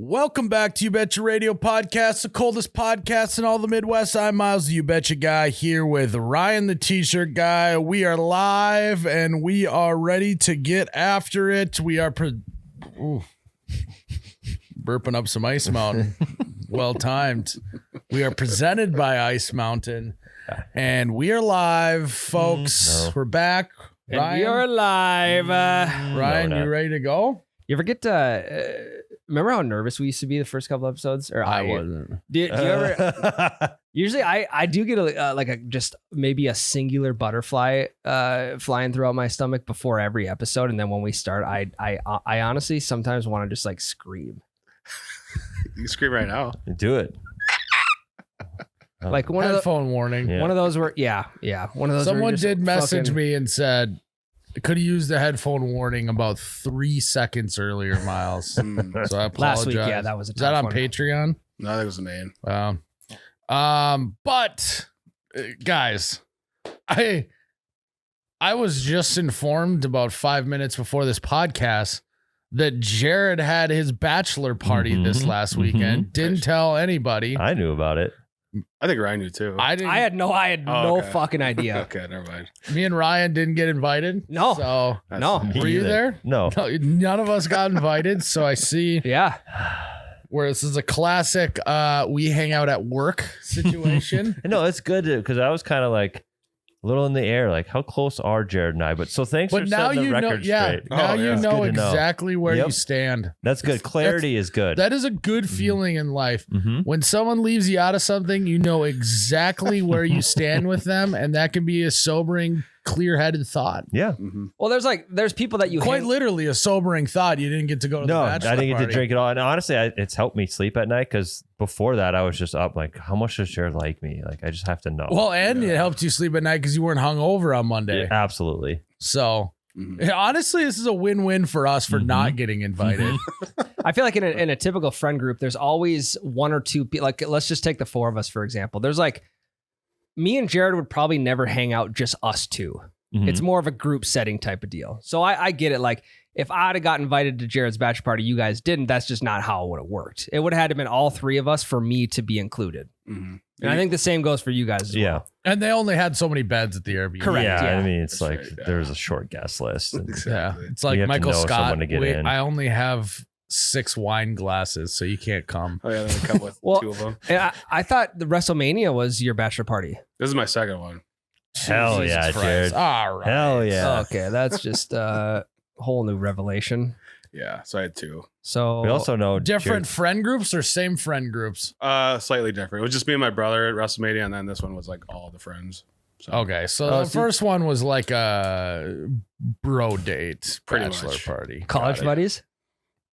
Welcome back to You Betcha Radio Podcast, the coldest podcast in all the Midwest. I'm Myles, the You Betcha guy, here with Ryan, the T-shirt guy. We are live and we are ready to get after it. We are burping up some Ice Mountain. Well timed. We are presented by Ice Mountain, and we are live, folks. No. We're back. And Ryan, we are live. Ryan, you ready to go? You ever get to remember how nervous we used to be the first couple episodes? Or I wasn't. Do you ever? Usually, I do get just maybe a singular butterfly flying throughout my stomach before every episode, and then when we start, I honestly sometimes want to just like scream. You can scream right now. Do it. Like one Headphone of warning. Yeah. one of those where one of those. Someone where you're just did message fucking- me and said, could have used the headphone warning about 3 seconds earlier, Myles. So I apologize. Last week. Yeah, that was a Is that tough on one. Patreon? No, that was the main. But guys, I was just informed about 5 minutes before this podcast that Jerrod had his bachelor party this last weekend. Didn't tell anybody. I knew about it. I think Ryan knew too. I didn't. I had no okay. fucking idea. Okay, never mind. Me and Ryan didn't get invited. No. So No. Me were you either. there? No. No, none of us got invited. So I see Yeah. where this is a classic we hang out at work situation. No, it's good because I was kind of like a little in the air, like how close are Jerrod and I? But so thanks But for now setting you the know, record yeah, straight. now Oh, you yeah. know Good to know. exactly where Yep. you stand. That's good. Clarity is good. That is a good feeling in life. Mhm. When someone leaves you out of something, you know exactly where you stand with them, and that can be a sobering, clear-headed thought. Yeah. Mm-hmm. Well, there's people that you Quite hang- literally a sobering thought. You didn't get to go to No, the I bachelor didn't get party. to drink it all. And honestly, it's helped me sleep at night because before that, I was just up like, how much does Jerrod like me? Like, I just have to know. Well, and it helped you sleep at night because you weren't hungover on Monday. Yeah, absolutely. So, Mm-hmm. yeah, honestly, this is a win-win for us for not getting invited. I feel like in a typical friend group, there's always one or two people. Like, let's just take the four of us, for example. There's like, me and Jerrod would probably never hang out just us two. Mhm. It's more of a group setting type of deal. So I get it. Like, if I'd have got invited to Jared's bachelor party, you guys didn't, that's just not how it would have worked. It would have had to been all three of us for me to be included. Mm-hmm. And I think the same goes for you guys as Yeah. well. And they only had so many beds at the Airbnb. Correct. Yeah, yeah. I mean, it's That's like right, yeah. there's a short guest list. And Yeah, Exactly. it's like You have to Michael know Scott. someone to get in. I only have 6 wine glasses, so you can't come. Oh yeah, then we come with Well- two of them. And I thought the WrestleMania was your bachelor party. This is my second one. Hell Jesus yeah, Christ. Jerrod. All right. Hell yeah. Okay, that's just a whole new revelation. Yeah, so I had two. So We also know Different Jerrod- friend groups or same friend groups? Slightly different. It was just me and my brother at WrestleMania, and then this one was like all the friends. So Okay, so Oh, the see- first one was like a bro date, Pretty bachelor much. party. college Got it. buddies.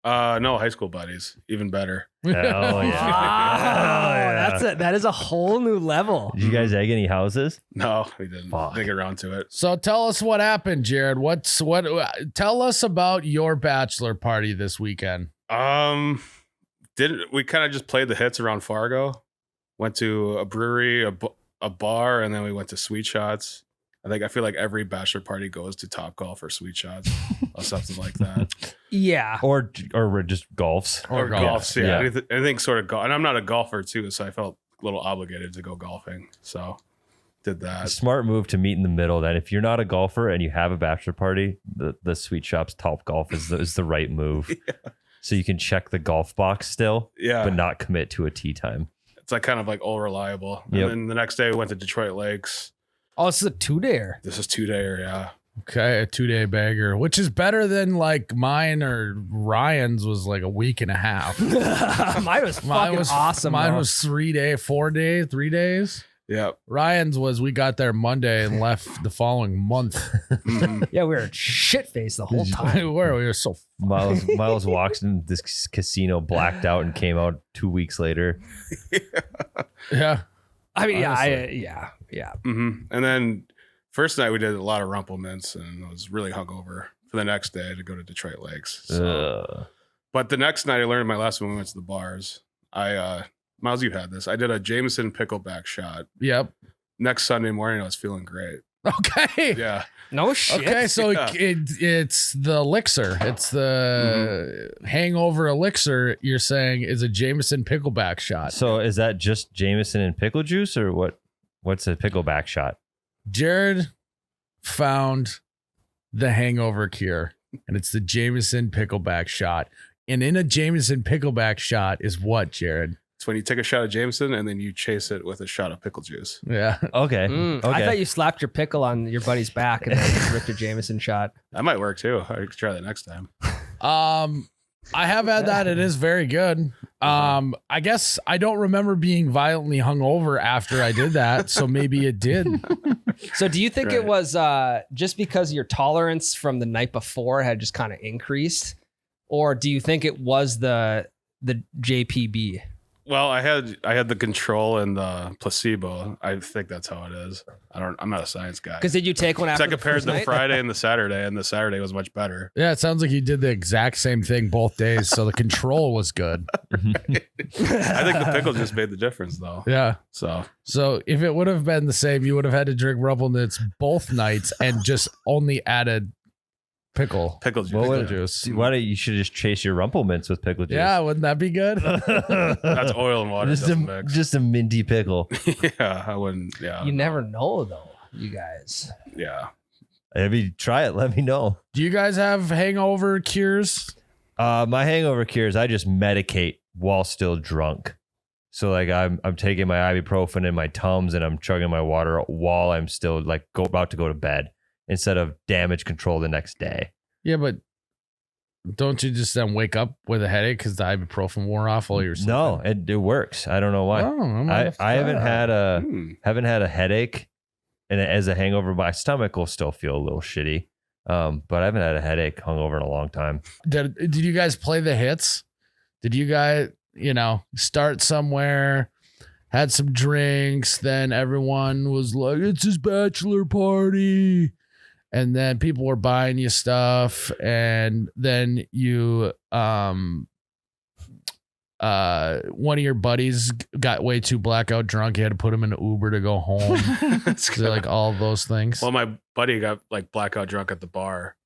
No, high school buddies, even better. Hell yeah. Hell yeah. That is a whole new level. Did you guys egg any houses? No, we didn't. Fuck. Didn't get around to it. So tell us what happened, Jerrod. Tell us about your bachelor party this weekend. Didn't we kind of just played the hits around Fargo? Went to a brewery, a bar, and then we went to Sweet Shots. I feel like every bachelor party goes to Top Golf or Sweet Shots or something like that. Yeah. Or just golfs? Or golfs, yeah. yeah. Anything sort of golf. And I'm not a golfer too, so I felt a little obligated to go golfing. So did A that. smart move to meet in the middle. Then, if you're not a golfer and you have a bachelor party, the Sweet Shop's Top Golf is the right move. So you can check the golf box still, Yeah. but not commit to a tee time. It's like kind of like all reliable. Yep. And then the next day we went to Detroit Lakes. Oh, it's a 2-dayer. This is 2-dayer, yeah. Okay, a 2-day bagger, which is better than like mine or Ryan's was like a week and a half. Mine was fucking awesome. Mine bro. was 3 3 days. Yeah. Ryan's was we got there Monday and left the following month. Mhm. Yeah, we were shit faced the whole time. we were so Myles walks in this casino blacked out and came out 2 weeks later. yeah. I mean, Honestly. yeah. Mhm. And then first night we did a lot of Rumple Mints and I was really hungover for the next day to go to Detroit Lakes. So. Ugh. But the next night I learned my lesson when we went to the bars. Myles, you had this. I did a Jameson pickleback shot. Yep. Next Sunday morning I was feeling great. Okay. Yeah. No shit. Okay, so Yeah. it's the elixir. It's the hangover elixir. You're saying is a Jameson pickleback shot. So is that just Jameson and pickle juice, or what? What's a pickleback shot? Jerrod found the hangover cure, and it's the Jameson pickleback shot. And in a Jameson pickleback shot is what, Jerrod? It's when you take a shot of Jameson and then you chase it with a shot of pickle juice. Yeah. Okay. I Okay. thought you slapped your pickle on your buddy's back and then ripped a Jameson shot. That might work too. I could try that next time. I have had that. It is very good. I guess I don't remember being violently hungover after I did that, so maybe it did. So do you think it Right. was just because your tolerance from the night before had just kind of increased? Or do you think it was the JPB? Well, I had the control and the placebo. I think that's how it is. I'm not a science guy. Because did you take one So after I compared first the night? Friday and the Saturday was much better. Yeah, it sounds like you did the exact same thing both days, so the control was good. I think the pickle just made the difference though. Yeah. So If it would have been the same, you would have had to drink Rumpelnitz both nights and just only added pickle pickle juice. Well, pickle what- juice. See, why don't you should just chase your rumple mints with pickle juice? Yeah, wouldn't that be good? That's oil and water. just Doesn't mix. just a minty pickle. Yeah, I wouldn't. Yeah, You never know, though, you guys. yeah. If you try it, let me know. Do you guys have hangover cures? My hangover cures, I just medicate while still drunk. So like I'm taking my ibuprofen and my Tums and I'm chugging my water while I'm still like about to go to bed instead of damage control the next day. Yeah, but don't you just then wake up with a headache because the ibuprofen wore off while you're sleeping? No, it works. I don't know why. Oh, I'm I not- haven't had a Hmm. headache, and as a hangover, my stomach will still feel a little shitty. But I haven't had a headache hungover in a long time. Did you guys play the hits? Did you guys, start somewhere, had some drinks, then everyone was like, it's his bachelor party. And then people were buying you stuff. And then you, one of your buddies got way too blackout drunk. You had to put him in an Uber to go home. That's So, like all of those things. Well, my buddy got like blackout drunk at the bar,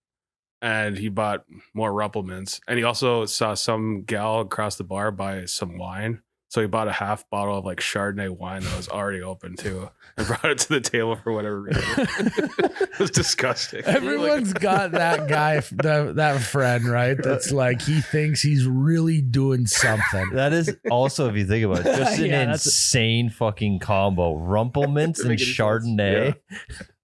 and he bought more Rumpelmints, and he also saw some gal across the bar buy some wine. So he bought a half bottle of like Chardonnay wine that was already open too, and brought it to the table for whatever reason. It was disgusting. Everyone's got that guy, that friend, right? That's like, he thinks he's really doing something. That is also, if you think about it, just an Yeah, that's- insane fucking combo. Rumpelmints and Making sense. Chardonnay.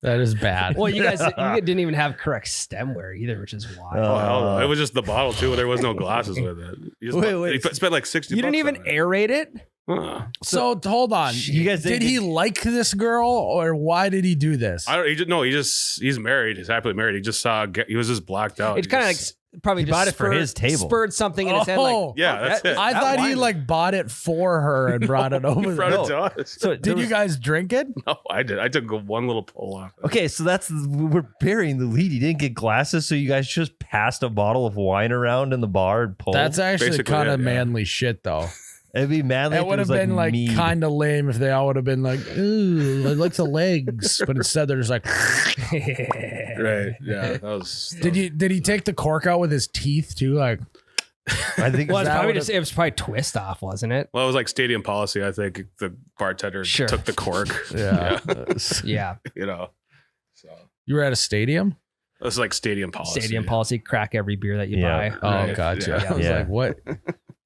That is bad. Well, you guys didn't even have correct stemware either, which is wild. Oh, hell no. It was just the bottle too. There was no glasses with it. He just Wait. he spent like 60. You didn't bucks even on it. aerate it? Huh. So hold on. You guys did didn't- he like this girl, or why did he do this? I don't. He just no. He's married. He's happily married. He just saw. He was just blacked out. It's He kind of just- like probably He just bought it for his table. spurred something in his head. Like, Oh, yeah, that's it. I that thought he wine- like bought it for her and brought it over He brought there. it to us. So Did you guys drink it? No, I did. I took one little pull off. Okay, so we're burying the lead. You didn't get glasses, so you guys just passed a bottle of wine around in the bar and pulled. That's actually Basically kind of it, yeah. manly shit, though. It'd be manly. It if would have was been like mead. kind of lame if they all would have been like, "Ooh, I like the legs," but instead they're just like. Right. Yeah. That was. Did he take the cork out with his teeth too? Like, I think well, it's that probably would've- just it was probably twist off, wasn't it? Well, it was like stadium policy. I think the bartender Sure. took the cork. yeah. Yeah, You know. So You were at a stadium? it was like stadium policy. stadium policy. Crack every beer that you Yeah. buy. Oh, Right. gotcha. Yeah. I was Yeah. like, what?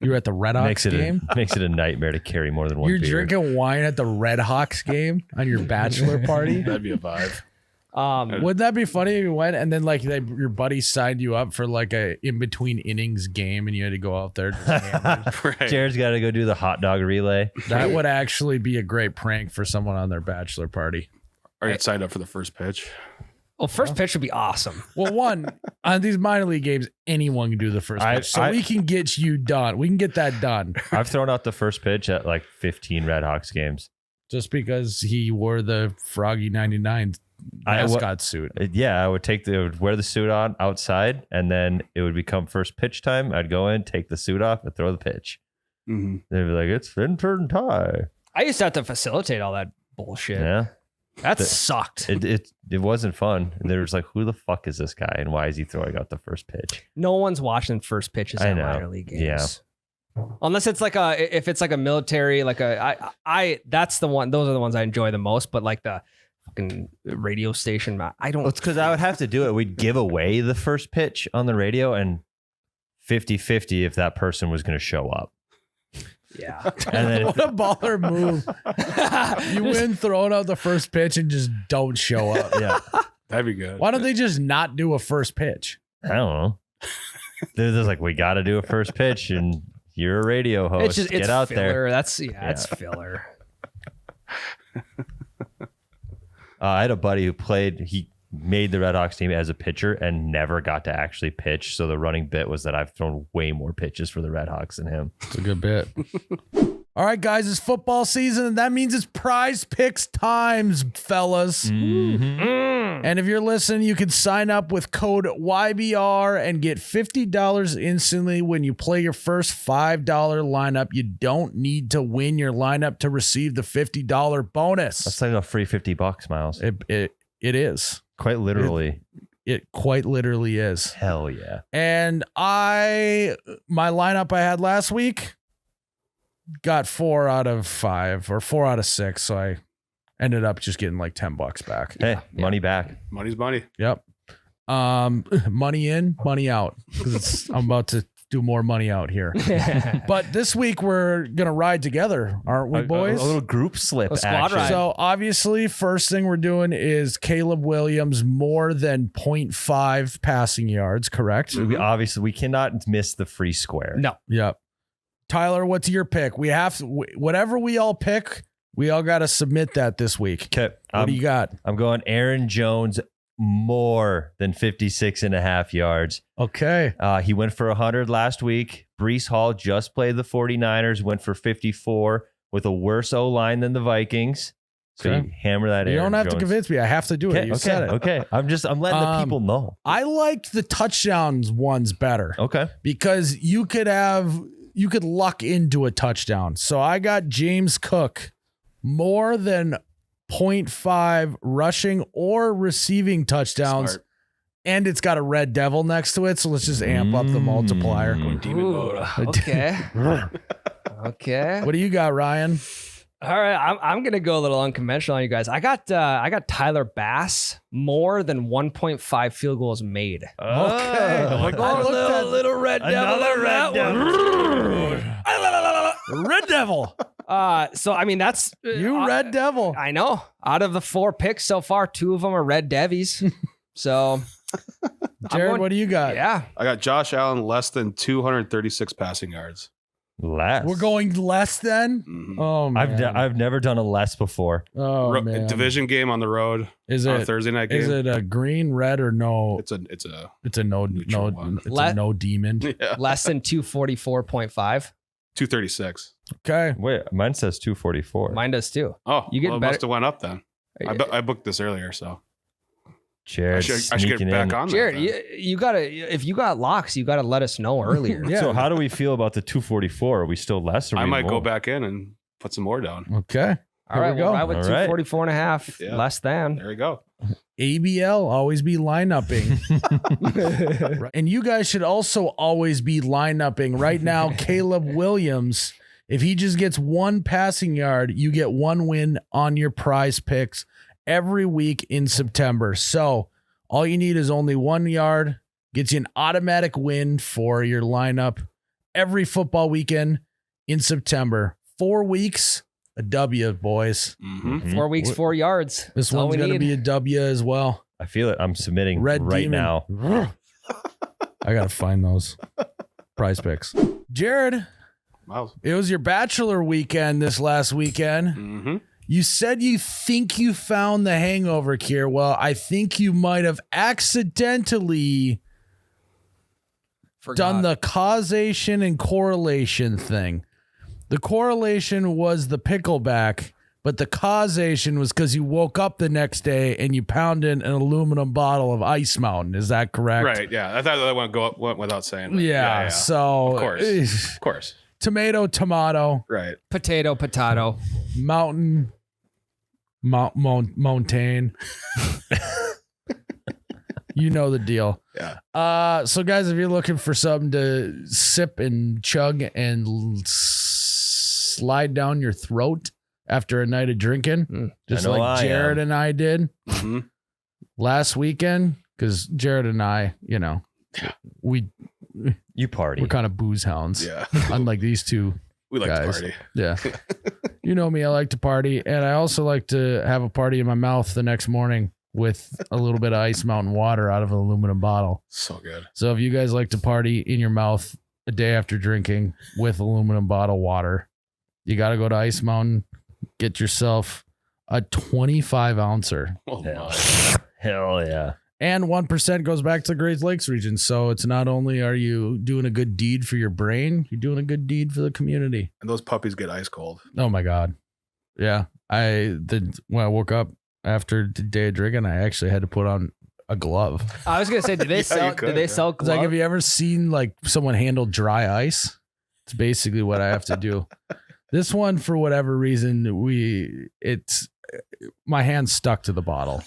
You were at the Red Hawks makes it game? makes it a nightmare to carry more than one You're beer. drinking wine at the Red Hawks game on your bachelor party? That'd be a vibe. Wouldn't that be funny if you went and then like your buddy signed you up for like a in between innings game and you had to go out there? Just hammer? Right. Jared's got to go do the hot dog relay. That would actually be a great prank for someone on their bachelor party. Are you signed up for the first pitch? Well, first pitch would be awesome. Well, one, on these minor league games, anyone can do the first pitch. So we can get you done. We can get that done. I've thrown out the first pitch at like 15 Red Hawks games. Just because he wore the Froggy 99 mascot suit. Yeah, I would wear the suit on outside, and then it would become first pitch time. I'd go in, take the suit off, and throw the pitch. Mm-hmm. They'd be like, "It's fin turn tie." I used to have to facilitate all that bullshit. Yeah, That sucked. It wasn't fun. There was like, who the fuck is this guy and why is he throwing out the first pitch? No one's watching first pitches I at know. minor league games. Yeah. Unless it's like if it's like a military, like that's the one. Those are the ones I enjoy the most. But like the fucking radio station, I don't. Well, it's because I would have to do it. We'd give away the first pitch on the radio and 50-50 if that person was going to show up. Yeah. And then What a baller move. You win throwing out the first pitch and just don't show up. yeah, That'd be good. Why don't they just not do a first pitch? I don't know. They're just like, we got to do a first pitch and you're a radio host. It's Get out filler. there. It's filler. I had a buddy who played, he made the Red Hawks team as a pitcher and never got to actually pitch. So the running bit was that I've thrown way more pitches for the Red Hawks than him. It's a good bit. All right, guys, it's football season, and that means it's prize picks times, fellas. And if you're listening, you can sign up with code YBR and get $50 instantly when you play your first $5 lineup. You don't need to win your lineup to receive the $50 bonus. That's like a free $50, Myles. It is. Quite literally. It quite literally is. Hell yeah. And my lineup I had last week got 4 out of 5 or 4 out of 6. So I ended up just getting like $10 back. Hey, money back. Money's money. Yep. Money in, money out. Because I'm about to do more money out here. But this week we're gonna ride together, aren't we, boys? A little group slip A squad action. ride. So obviously, first thing we're doing is Caleb Williams more than 0.5 passing yards, correct? Obviously, we cannot miss the free square. No. Yep. Tyler, what's your pick? We have to, whatever we all pick, we all got to submit that this week. Okay. What do you got? I'm going Aaron Jones more than 56.5 yards. Okay. He went for 100 last week. Breece Hall just played the 49ers, went for 54 with a worse O-line than the Vikings. So Okay. you hammer that in. You don't have to convince me. I have to do it. You said it. Okay. I'm letting the people know. I liked the touchdowns ones better Okay. because you could luck into a touchdown. So I got James Cook more than 0.5 rushing or receiving touchdowns. Smart. And it's got a red devil next to it. So let's just amp up the multiplier. Ooh, okay. Okay. What do you got, Ryan? All right, I'm gonna go a little unconventional on you guys. I got Tyler Bass more than 1.5 field goals made. Okay. I'm going a little red devil. Another red devil. Red devil. So I mean that's Red devil. I know. Out of the 4 picks so far, 2 of them are red devies. So, Jerrod, what do you got? Yeah, I got Josh Allen less than 236 passing yards. Less. We're going less then? Mhm. Oh, man. I've never done a less before. Oh, man. Division game on the road Is on a it Thursday night game. is it a green, red, or no? It's a It's a neutral one. It's a no demon. yeah. less than 244.5. 236. Okay. Wait, mine says 244. Mine does too. Oh, You get well, it better- must have went up then. I booked this earlier, so Jared I should get sneaking back in. on Jared, that. you gotta if you got locks, you gotta let us know earlier. Yeah. So how do we feel about the 244? Are we still less? Or I we might go more? back in and put some more down. Okay. All right, we go. we'll ride with All right. 244 and a half, Yeah. less than. There we go. ABL, always be line-upping. And you guys should also always be line-upping. Right now, Caleb Williams, if he just gets 1 passing yard, you get 1 win on your prize picks every week in September. So all you need is only 1 yard, gets you an automatic win for your lineup every football weekend in September. 4 weeks, a W, boys. Mm-hmm. 4 weeks, 4 yards. This That's all one's we going to need. be a W as well. I feel it. I'm submitting Red right Demon. now. I got to find those prize picks. Jerrod, Wow. it was your bachelor weekend this last weekend. Mm-hmm. You said you think you found the hangover cure. Well, I think you might have accidentally done the causation and correlation thing. The correlation was the pickleback, but the causation was because you woke up the next day and you pounded an aluminum bottle of Ice Mountain. Is that correct? Right. Yeah. I thought that went without saying. but Yeah. So, Of course. Of course. tomato, Right. potato. Mountain Montaigne. You know the deal. Yeah. So guys, if you're looking for something to sip and chug and slide down your throat after a night of drinking, just like Jerrod and I did last weekend, because Jerrod and I, you party. we're kind of booze hounds. Yeah. Unlike these two. We like guys. to party. Yeah. You know me, I like to party, and I also like to have a party in my mouth the next morning with a little bit of Ice Mountain water out of an aluminum bottle. So good. So if you guys like to party in your mouth a day after drinking with aluminum bottle water, you got to go to Ice Mountain, get yourself a 25 ouncer. Oh, Hell yeah. And 1% goes back to the Great Lakes region. So it's not only are you doing a good deed for your brain, you're doing a good deed for the community. And those puppies get ice cold. Oh my God. Yeah. When I woke up after the day of drinking, I actually had to put on a glove. I was gonna say, did they sell It's gloves? like, have you ever seen like someone handle dry ice? It's basically what I have to do. This one, for whatever reason, my hand's stuck to the bottle.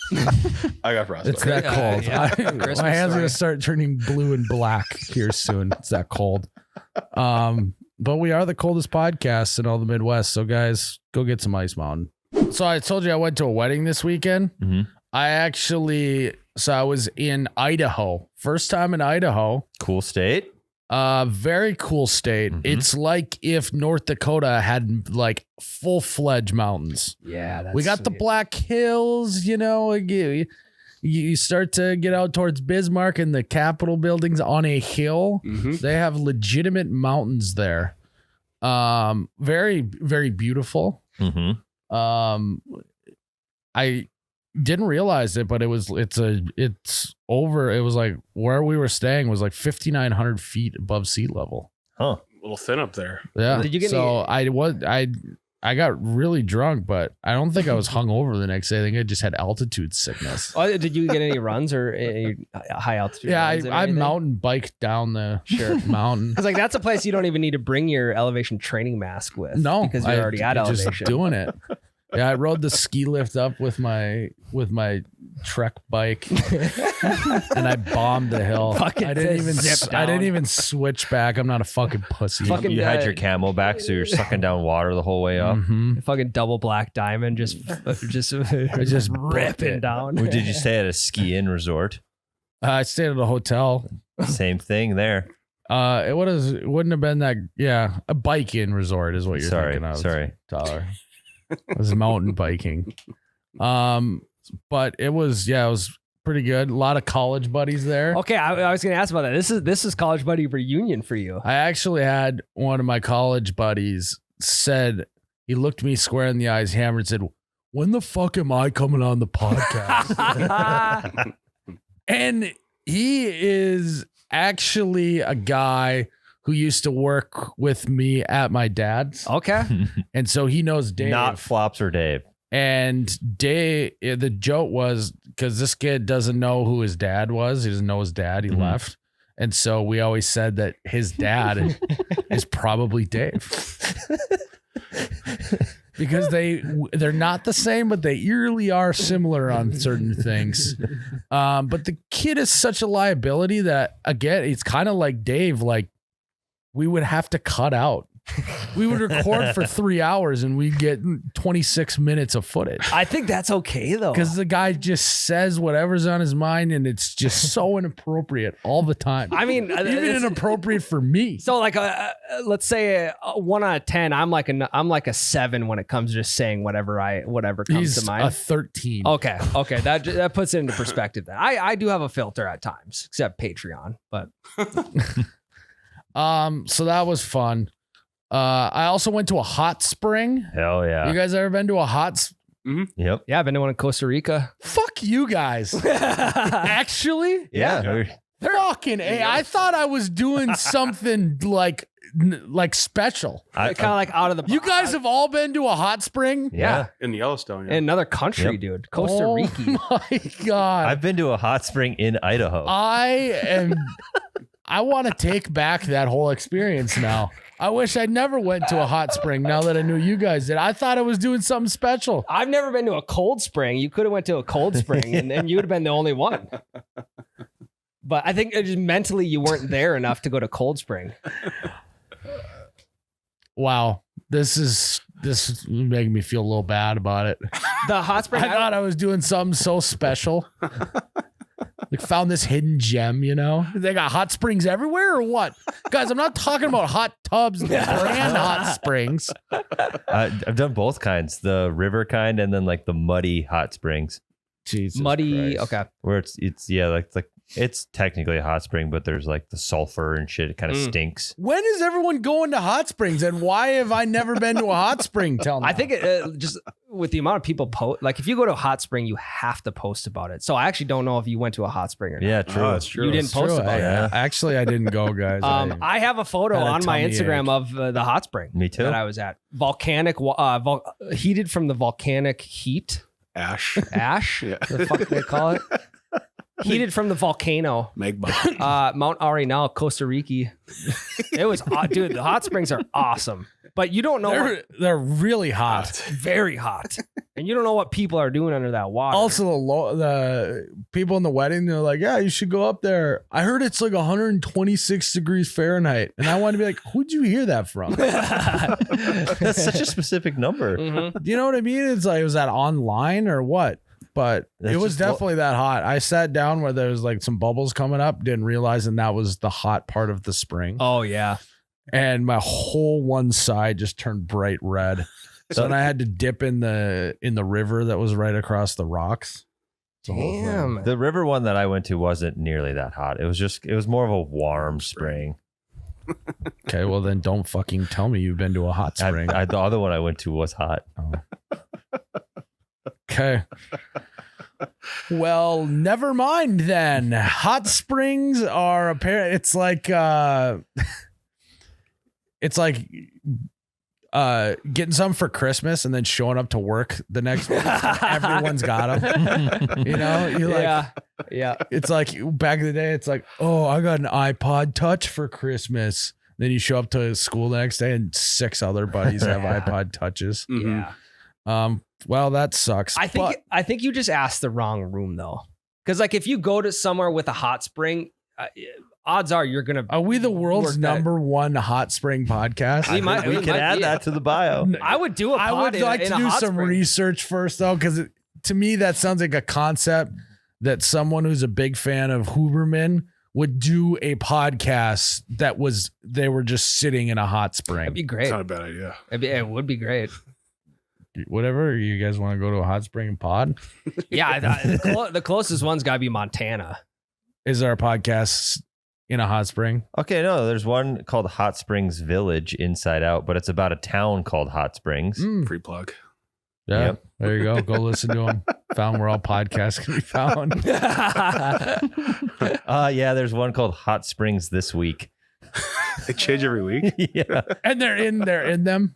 I got frostbite. It's that cold. Yeah. My hand's going to start turning blue and black here soon. It's that cold. But we are the coldest podcast in all the Midwest. So guys, go get some Ice Mountain. So I told you I went to a wedding this weekend. Mm-hmm. I was in Idaho. First time in Idaho. Cool state. Very cool state. Mhm. It's like if North Dakota had like full-fledged mountains. Yeah, that's We got the sweet. Black Hills, you start to get out towards Bismarck and the Capitol buildings on a hill. Mm-hmm. They have legitimate mountains there. Very, very beautiful. Mm-hmm. I didn't realize it, but it was like where we were staying was like 5,900 feet above sea level. Huh. A little thin up there. Yeah. Did you get I got really drunk, but I don't think I was hungover the next day. I think I just had altitude sickness. Oh, did you get any runs or any high altitude? Yeah, runs or I anything? mountain biked down the mountain. I was like, that's a place you don't even need to bring your elevation training mask with. No, because you're already at just elevation. doing it. Yeah, I rode the ski lift up with my Trek bike, and I bombed the hill. Fucking I didn't down. even switch back. I'm not a fucking pussy. Fucking You had your camo back, so you're sucking down water the whole way up. Mhm. Fucking double black diamond, just ripping it. down. Or did you stay at a ski-in resort? I stayed at a hotel. Same thing there. It wouldn't have been that. Yeah, a bike-in resort is what you're thinking of. Sorry. Tyler. It was mountain biking. But it was pretty good. A lot of college buddies there. Okay, I was gonna ask about that. This is college buddy reunion for you. I actually had one of my college buddies he looked me square in the eyes, hammered, and said, "When the fuck am I coming on the podcast?" And he is actually a guy who used to work with me at my dad's. Okay. And so he knows Dave. Not Flops or Dave. And Dave, the joke was because this kid doesn't know who his dad was. He doesn't know his dad. He left. And so we always said that his dad is probably Dave. Because they're not the same, but they eerily are similar on certain things. But the kid is such a liability that, again, it's kind of like Dave. Like, we would have to cut out. We would record for 3 hours and we'd get 26 minutes of footage. I think that's okay though. Because the guy just says whatever's on his mind and it's just so inappropriate all the time. I mean, even inappropriate for me. So like, let's say a 1 out of 10. I'm like a 7 when it comes to just saying whatever comes He's to mind. a 13. Okay. That puts it into perspective. Then I do have a filter at times, except Patreon. But So that was fun. I also went to a hot spring. Hell yeah. You guys ever been to a hot? Yep. yeah, I've been to one in Costa Rica. Fuck you guys. Actually, Yeah. fucking A. I thought I was doing something like special. Kind of like out of the. You guys have all been to a hot spring? Yeah. In Yellowstone. in another country, Yep. dude. Costa Oh Rica. my God. I've been to a hot spring in Idaho. I I want to take back that whole experience now. I wish I never went to a hot spring now that I knew you guys did. I thought I was doing something special. I've never been to a cold spring. You could have went to a cold spring and then you would have been the only one. But I think it just mentally you weren't there enough to go to cold spring. Wow. This is making me feel a little bad about it. The hot spring. I thought I was doing something so special. Like found this hidden gem, you know? They got hot springs everywhere or what? Guys, I'm not talking about hot tubs and brand hot springs. I've done both kinds, the river kind and then like the muddy hot springs. Jesus muddy. Christ. Okay. Where it's like it's technically a hot spring, but there's like the sulfur and shit. It kind of stinks. When is everyone going to hot springs and why have I never been to a hot spring? Tell me. I think it just with the amount of people post, like if you go to a hot spring, you have to post about it. So I actually don't know if you went to a hot spring or not. Yeah, true. Oh, that's true. You didn't post about it. Actually, I didn't go, guys. I have a photo had a on my tummy Instagram ache. of the hot spring. Me too. That I was at. Volcanic, heated from the volcanic heat. Ash. Ash? Yeah. The fuck they call it? Heated from the volcano. Magma. Mount Arenal, Costa Rica. It was, dude, the hot springs are awesome. But you don't know they're really hot. very hot. And you don't know what people are doing under that water. Also, the people in the wedding, they're like, yeah, you should go up there. I heard it's like 126 degrees Fahrenheit. And I want to be like, who'd you hear that from? That's such a specific number. Mhm. Do you know what I mean? It's like, was that online or what? But That's it was just definitely that hot. I sat down where there was like some bubbles coming up, didn't realize, and that was the hot part of the spring. Oh, yeah. And my whole one side just turned bright red. So then I had to dip in the river that was right across the rocks. The whole thing. Damn. The river one that I went to wasn't nearly that hot. It was more of a warm spring. Okay, well then don't fucking tell me you've been to a hot spring. The other one I went to was hot. Okay. Well, never mind then. Hot springs are apparent. It's like getting some for Christmas and then showing up to work the next week. Everyone's got them. You know, you like, yeah. it's like back in the day, it's like, oh, I got an iPod Touch for Christmas. Then you show up to school the next day and 6 other buddies have iPod Touches. Mhm. Yeah. Well, that sucks. I think you just asked the wrong room though. Because like if you go to somewhere with a hot spring, odds are you're gonna. Are we the world's work that- number one hot spring podcast? We might- We can add be. that to the bio. I would do a pod I would in a- like in to a do hot some spring. research first, though, because to me that sounds like a concept that someone who's a big fan of Huberman would do a podcast they were just sitting in a hot spring. That'd be It's great. not a bad idea. It would be great. Whatever, you guys want to go to a hot spring and pod? Yeah, the closest one's got to be Montana. Is there a podcast in a hot spring? Okay, no, there's one called Hot Springs Village Inside Out, but it's about a town called Hot Springs. Free plug. Yeah, Yep. there you go. Go listen to them. Found where all podcasts can be found. Yeah, there's one called Hot Springs This Week. They change every week. Yeah. And they're in them.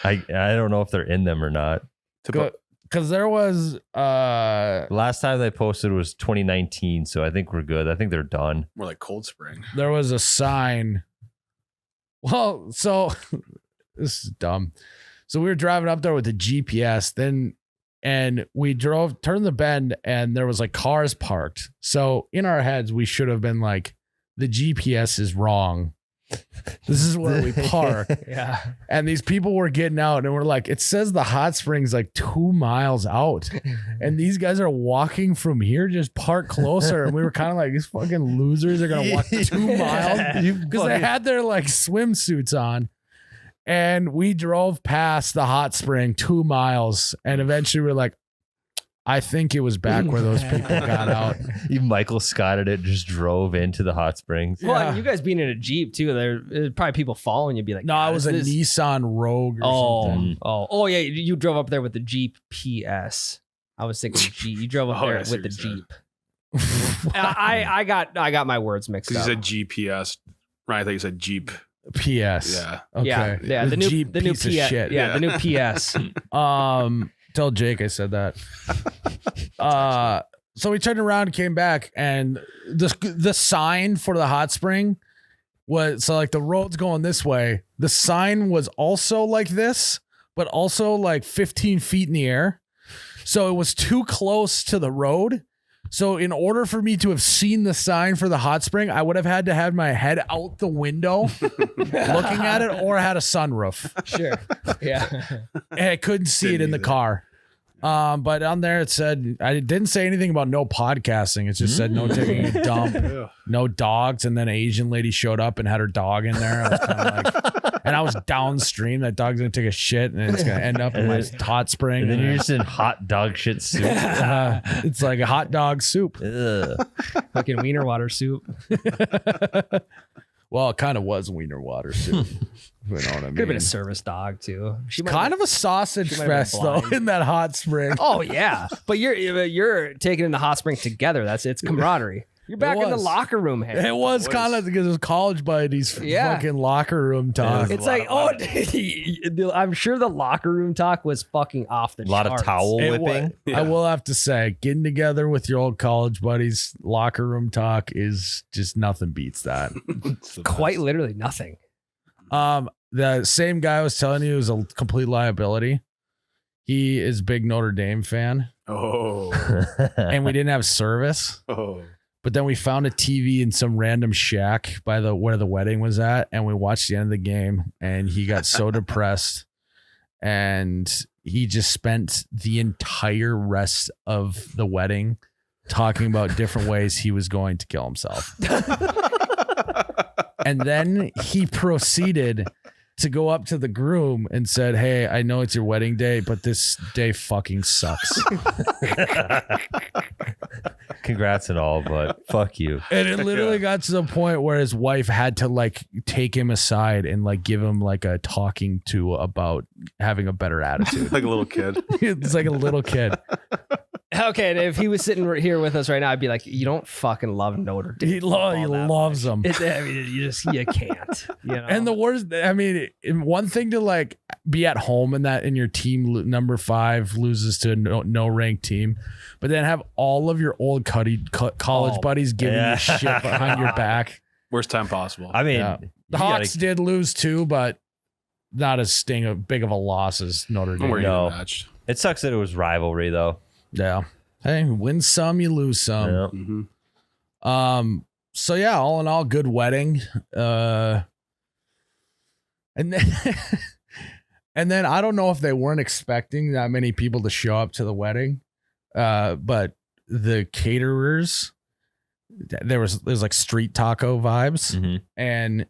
I don't know if they're in them or not. Because there was Last time they posted was 2019, so I think we're good. I think they're done. More like Cold Spring. there was a sign. Well, so this is dumb. So we were driving up there with the GPS, and we turned the bend, and there was like cars parked. So in our heads, we should have been like, the GPS is wrong. This is where we park. Yeah. And these people were getting out, and we're like, it says the hot springs like 2 miles out. And these guys are walking from here, just park closer. And we were kind of like, these fucking losers are going to walk 2 miles because they had their like swimsuits on. And we drove past the hot spring 2 miles. And eventually we're like, I think it was back where those people got out. You Michael Scotted it, just drove into the hot springs. Well, Yeah. and you guys being in a Jeep too, there's probably people following you. Be like, No, I was a this- Nissan Rogue or something. Oh, yeah. You drove up there with the Jeep PS. I was thinking Jeep. You drove up Oh, there I see with the what you're saying. Jeep. I got my words mixed Because up. you said GPS. Right, I thought you said Jeep. PS. Yeah. Okay. Yeah, the new Jeep the new piece of PS. shit. Yeah, the new PS. Tell Jake I said that. So we turned around and came back, and the sign for the hot spring was, so like the road's going this way. The sign was also like this, but also like 15 feet in the air. So it was too close to the road. So in order for me to have seen the sign for the hot spring, I would have had to have my head out the window looking at it, or had a sunroof. Sure. Yeah. And I couldn't see it in the car. But on there it said, I didn't say anything about no podcasting. It just said no taking a dump, no dogs. And then an Asian lady showed up and had her dog in there. I was kind of like, and I was downstream. That dog's going to take a shit and it's going to end up in my hot spring. And then you're just in hot dog shit soup. It's like a hot dog soup. Ugh. Fucking wiener water soup. Well, it kind of was wiener water soup. You know what I mean? Could have been a service dog too. She might Kind of a sausage she might have fest been though blind. in that hot spring. Oh yeah, but you're taking in the hot spring together. It's camaraderie. You're back in the was. locker room. Hey. It was kind of because it was college buddies Yeah. fucking locker room talk. It's like, I'm sure the locker room talk was fucking off the A lot charts. of towel It whipping. wa- I will have to say, getting together with your old college buddies, locker room talk is just nothing beats that. Quite literally nothing. The same guy I was telling you is a complete liability. He is a big Notre Dame fan, Oh. and we didn't have service. Oh. But then we found a TV in some random shack by where the wedding was at, and we watched the end of the game, and he got so depressed, and he just spent the entire rest of the wedding talking about different ways he was going to kill himself. And then he proceeded to go up to the groom and said, "Hey, I know it's your wedding day, but this day fucking sucks." Congrats and all, but fuck you. And it literally got to the point where his wife had to like take him aside and like give him like a talking to about having a better attitude. Like a little kid. It's like a little kid. Okay, and if he was sitting here with us right now, I'd be like, you don't fucking love Notre Dame. He football that loves them. much. I mean, you can't. You know? And the worst, I mean, one thing to like be at home and your team number 5 loses to a no ranked team, but then have all of your old college buddies giving you shit behind your back. Worst time possible. I mean, Yeah. The you gotta- Hawks did lose too, but not as big of a loss as Notre Dame. Where you No. match. it sucks that it was rivalry though. Yeah. Hey, win some, you lose some. Yeah. Mm-hmm. So yeah, all in all, good wedding. And then and then I don't know if they weren't expecting that many people to show up to the wedding. But the caterers, there's like street taco vibes, Mhm. and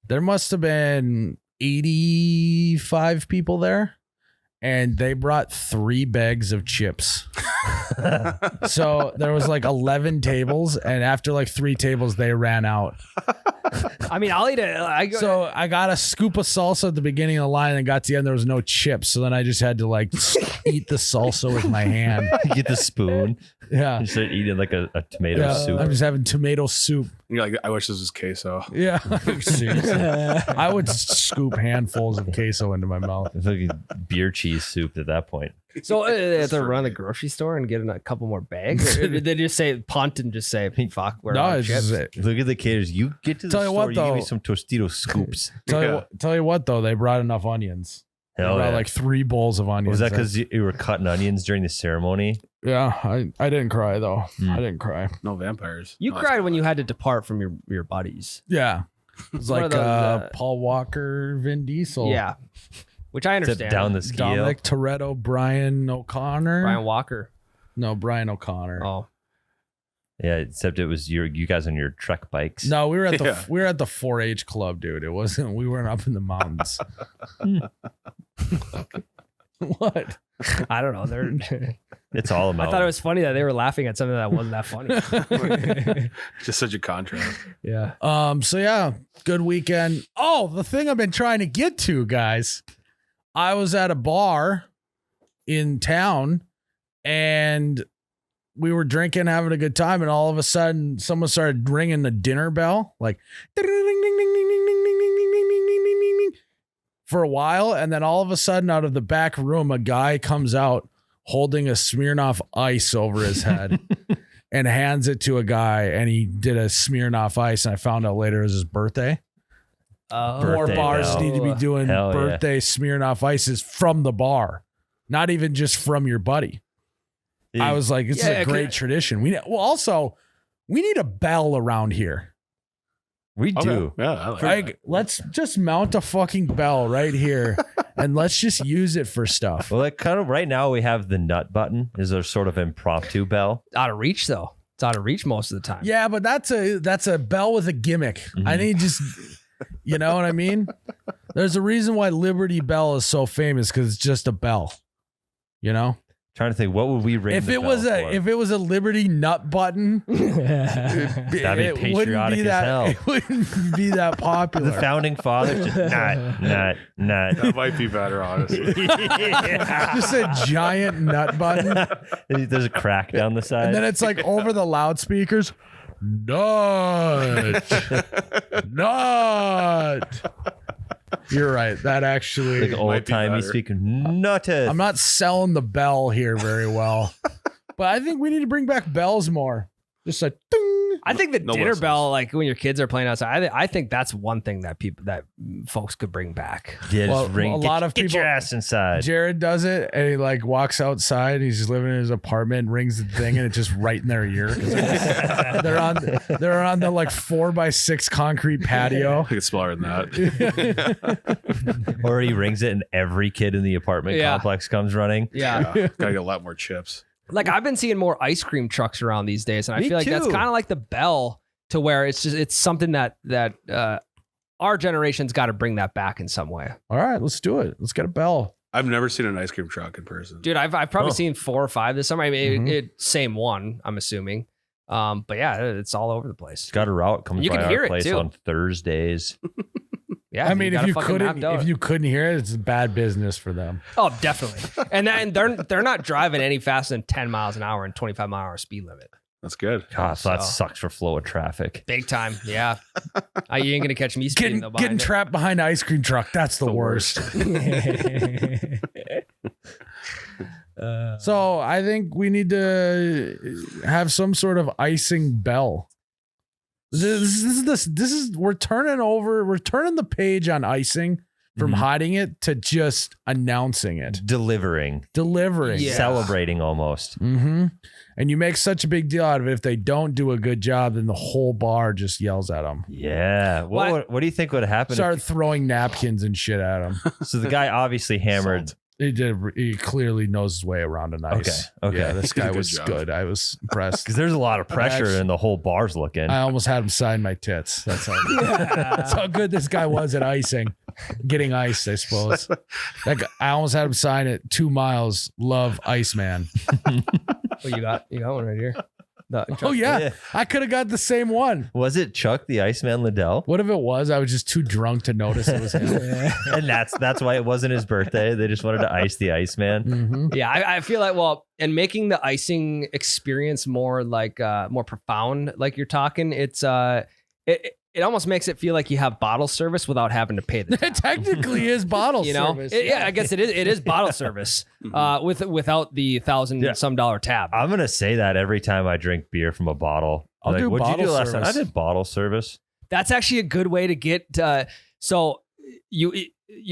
there must have been 85 people there. And they brought 3 bags of chips. So there was like 11 tables, and after like 3 tables, they ran out. I mean, I'll eat it. So I got a scoop of salsa at the beginning of the line, and got to the end, there was no chips. So then I just had to like eat the salsa with my hand. You get the spoon. Yeah. You start eating like a tomato Yeah, soup. I'm just having tomato soup. And you're like, I wish this was queso. Yeah. Seriously. I would scoop handfuls of queso into my mouth. It's like beer cheese soup at that point. So they have to run the grocery store and get in a couple more bags. Or did they just say punt and just say fuck? We're No, out of it's chips. just, Look at the caters. You get to the Tell you store, what, you give me though. some Tostito scoops. tell you what though, they brought enough onions. They Hell brought yeah. like 3 bowls of onions. Was that because you were cutting onions during the ceremony? Yeah, I didn't cry though. Mm. I didn't cry. No vampires. You No, that's cried good. when you had to depart from your buddies. Yeah. It was One like of those, Paul Walker, Vin Diesel. Yeah, which I Except understand. down the ski hill. Dominic Toretto, Brian O'Connor. Brian Walker. No, Brian O'Connor. Oh, Yeah, except it was you guys on your trek bikes. No, we were at the Yeah. we were at the 4-H club, dude. It wasn't. We weren't up in the mountains. What? I don't know. They're. It's all I about. thought it was funny that they were laughing at something that wasn't that funny. Just such a contrast. Yeah. So yeah, good weekend. Oh, the thing I've been trying to get to, guys. I was at a bar in town, and we were drinking, having a good time, and all of a sudden, someone started ringing the dinner bell, like ding, ding, ding, ding, ding, ding, ding, ding, ding, ding, ding, ding, ding, ding, ding, for a while, and then all of a sudden, out of the back room, a guy comes out holding a Smirnoff Ice over his head. and hands it to a guy, and he did a Smirnoff Ice, and I found out later it was his birthday. Oh. More Birthday bars bell. need to be doing Hell yeah. birthday Smirnoff Ices from the bar, not even just from your buddy. I was like, it's a great tradition. We need a bell around here. We do. Yeah, I like Like, that. let's just mount a fucking bell right here and let's just use it for stuff. Well, like kind of right now we have the nut button is a sort of impromptu bell. Out of reach though. It's out of reach most of the time. Yeah, but that's a bell with a gimmick. I need just, you know what I mean? There's a reason why Liberty Bell is so famous, because it's just a bell. You know, Trying to think, what would we ring if the it was bell for? if it was a Liberty nut button, That'd be it wouldn't patriotic be as that. hell. It wouldn't be that popular. The founding fathers just nut. That might be better, honestly. Just a giant nut button, There's a crack down the side. and then it's like over the loudspeakers. Nut, nut. You're right. That actually. like old timey better. speaker. Nutted. I'm not selling the bell here very well, but I think we need to bring back bells more. Just a ding. I think the No dinner whistles. bell, like when your kids are playing outside, I think that's one thing that folks could bring back. Yeah, just Well, ring. a Get- lot of get people- your ass inside. Jerrod does it, and he like walks outside. He's just living in his apartment, rings the thing, and it's just right in their ear. 'Cause they're on the like 4x6 concrete patio. I think it's smaller than that. Or he rings it and every kid in the apartment Yeah. complex comes running. Yeah. Gotta get a lot more chips. Like I've been seeing more ice cream trucks around these days, and I Me feel like that's too. kind of like the bell, to where it's something that our generation's got to bring that back in some way. All right, let's do it. Let's get a bell. I've never seen an ice cream truck in person. Dude, I've probably Oh. seen 4 or 5 this summer. I mean, Mhm. same one, I'm assuming. But yeah, it's all over the place. It's got a route comes You by can our hear it, place too. on Thursdays. Yeah, I mean, if got it you fucking mapped out. couldn't hear it, it's bad business for them. Oh, definitely. And they're not driving any faster than 10 miles an hour and 25-mile-an-hour speed limit. That's good. God, so that So- sucks for flow of traffic. Big time. Yeah. You ain't gonna catch me speeding though. Getting behind it. trapped behind an ice cream truck. That's the The worst. So I think we need to have some sort of icing bell. This is we're turning the page on icing from Mhm. hiding it to just announcing it, Delivering, delivering. Yeah. celebrating almost. Mm-hmm. And you make such a big deal out of it. If they don't do a good job, then the whole bar just yells at them. Yeah. What do you think would happen? Start throwing napkins and shit at them. So the guy obviously hammered. He clearly knows his way around an ice. Okay. Yeah, this guy Good was job. good. I was impressed. Because there's a lot of pressure Actually- and the whole bar's looking. I almost had him sign my tits. That's how good this guy was at icing, getting iced, I suppose. I almost had him sign it. 2 miles, love Iceman. Oh, you got one right here. Oh yeah, Yeah. I could have got the same one. Was it Chuck the Iceman Liddell? What if it was? I was just too drunk to notice it was him. And that's why it wasn't his birthday. They just wanted to ice the Iceman. Mhm. Yeah, I feel like, well, and making the icing experience more like more profound, like you're talking, it's it almost makes it feel like you have bottle service without having to pay the It tab. technically is bottle You know, service. yeah, I guess it is bottle service without the $1,000 Yeah. some dollar tab. I'm gonna say that every time I drink beer from a bottle. I'll do what'd you do bottle last time? I service. did bottle service. That's actually a good way to get. So you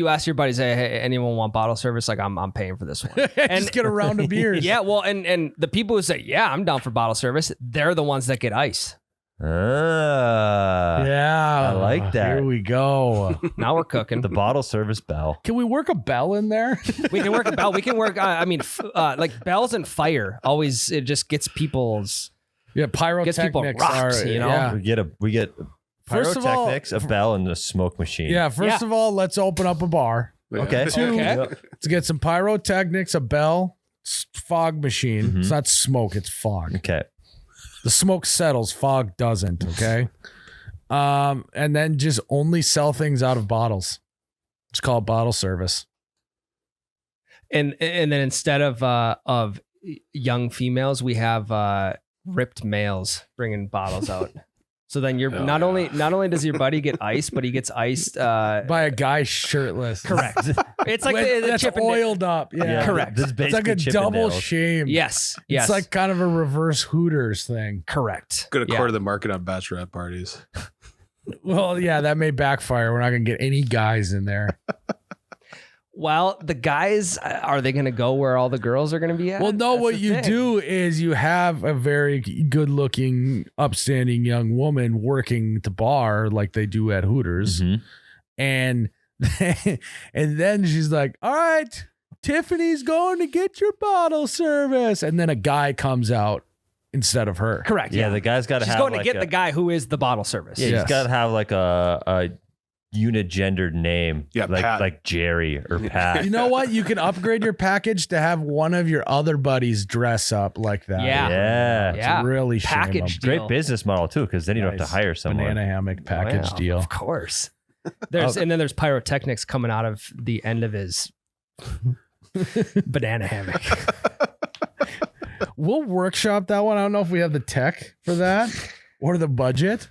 ask your buddies, hey, anyone want bottle service? Like I'm paying for this one. Just get a round of beers. Yeah, well, and the people who say, yeah, I'm down for bottle service, they're the ones that get iced. Ah, Yeah. I like that. Here we go. Now we're cooking. the bottle service bell. Can we work a bell in there? We can work a bell. We can work. Like bells and fire. Always, it just gets people's. Yeah, Gets people pyrotechnics rocks, are, you know? Yeah. We get First of all- pyrotechnics, a bell, and a smoke machine. Yeah, first of all, let's open up a bar. Okay. Okay. Let's get some pyrotechnics, a bell, fog machine. Mhm. It's not smoke, it's fog. Okay. The smoke settles, fog doesn't, okay? And then just only sell things out of bottles. It's called bottle service. And then instead of young females, we have ripped males bringing bottles out. So then you're not only does your buddy get iced, but he gets iced by a guy shirtless. Correct. It's like the that's chip and oiled up. Yeah, Correct. This is it's like a basically double Chippendales. shame. Yes. It's like kind of a reverse Hooters thing. correct. Good quarter the market on bachelorette parties. Well, yeah, that may backfire. We're not gonna get any guys in there. Well, the guys, are they going to go where all the girls are going to be at? Well, no, That's what the you thing. do is you have a very good-looking, upstanding young woman working the bar like they do at Hooters, Mhm. and then she's like, "All right, Tiffany's going to get your bottle service," and then a guy comes out instead of her. Correct. Yeah, the guy's got to She's have going to like get a, the guy who is the bottle service. Yeah, Yes. he's got to have like a unigendered name. Yeah, Pat. like Jerry or Pat. You know what? You can upgrade your package to have one of your other buddies dress up like that. Yeah. Yeah. It's Yeah. really shame 'em. Package deal. Great business model too, because then you don't have Nice. to hire someone. Banana hammock package Oh, yeah, deal. Of course. And then there's pyrotechnics coming out of the end of his banana hammock. We'll workshop that one. I don't know if we have the tech for that or the budget,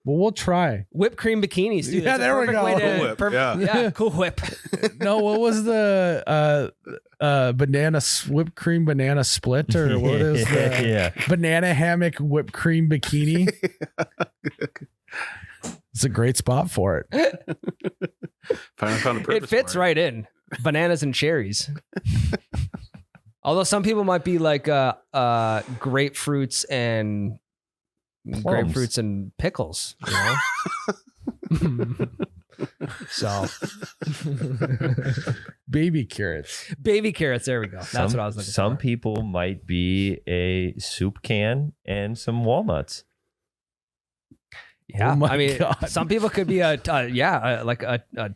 but we'll try. Whipped cream bikinis, dude. Yeah, That's a there we perfect go. way to- Cool whip, perfect- yeah. yeah, cool whip. No, what was the whipped cream banana split, or what is the Yeah. banana hammock whipped cream bikini? It's a great spot for it. Finally found the purpose. It fits for right in. Bananas and cherries. Although some people might be like grapefruits and Plums. pickles, you know? So Baby carrots. baby carrots, there we go. That's what I was looking Some for. people might be a soup can and some walnuts. Yeah, Oh my I mean, God. some people could be like a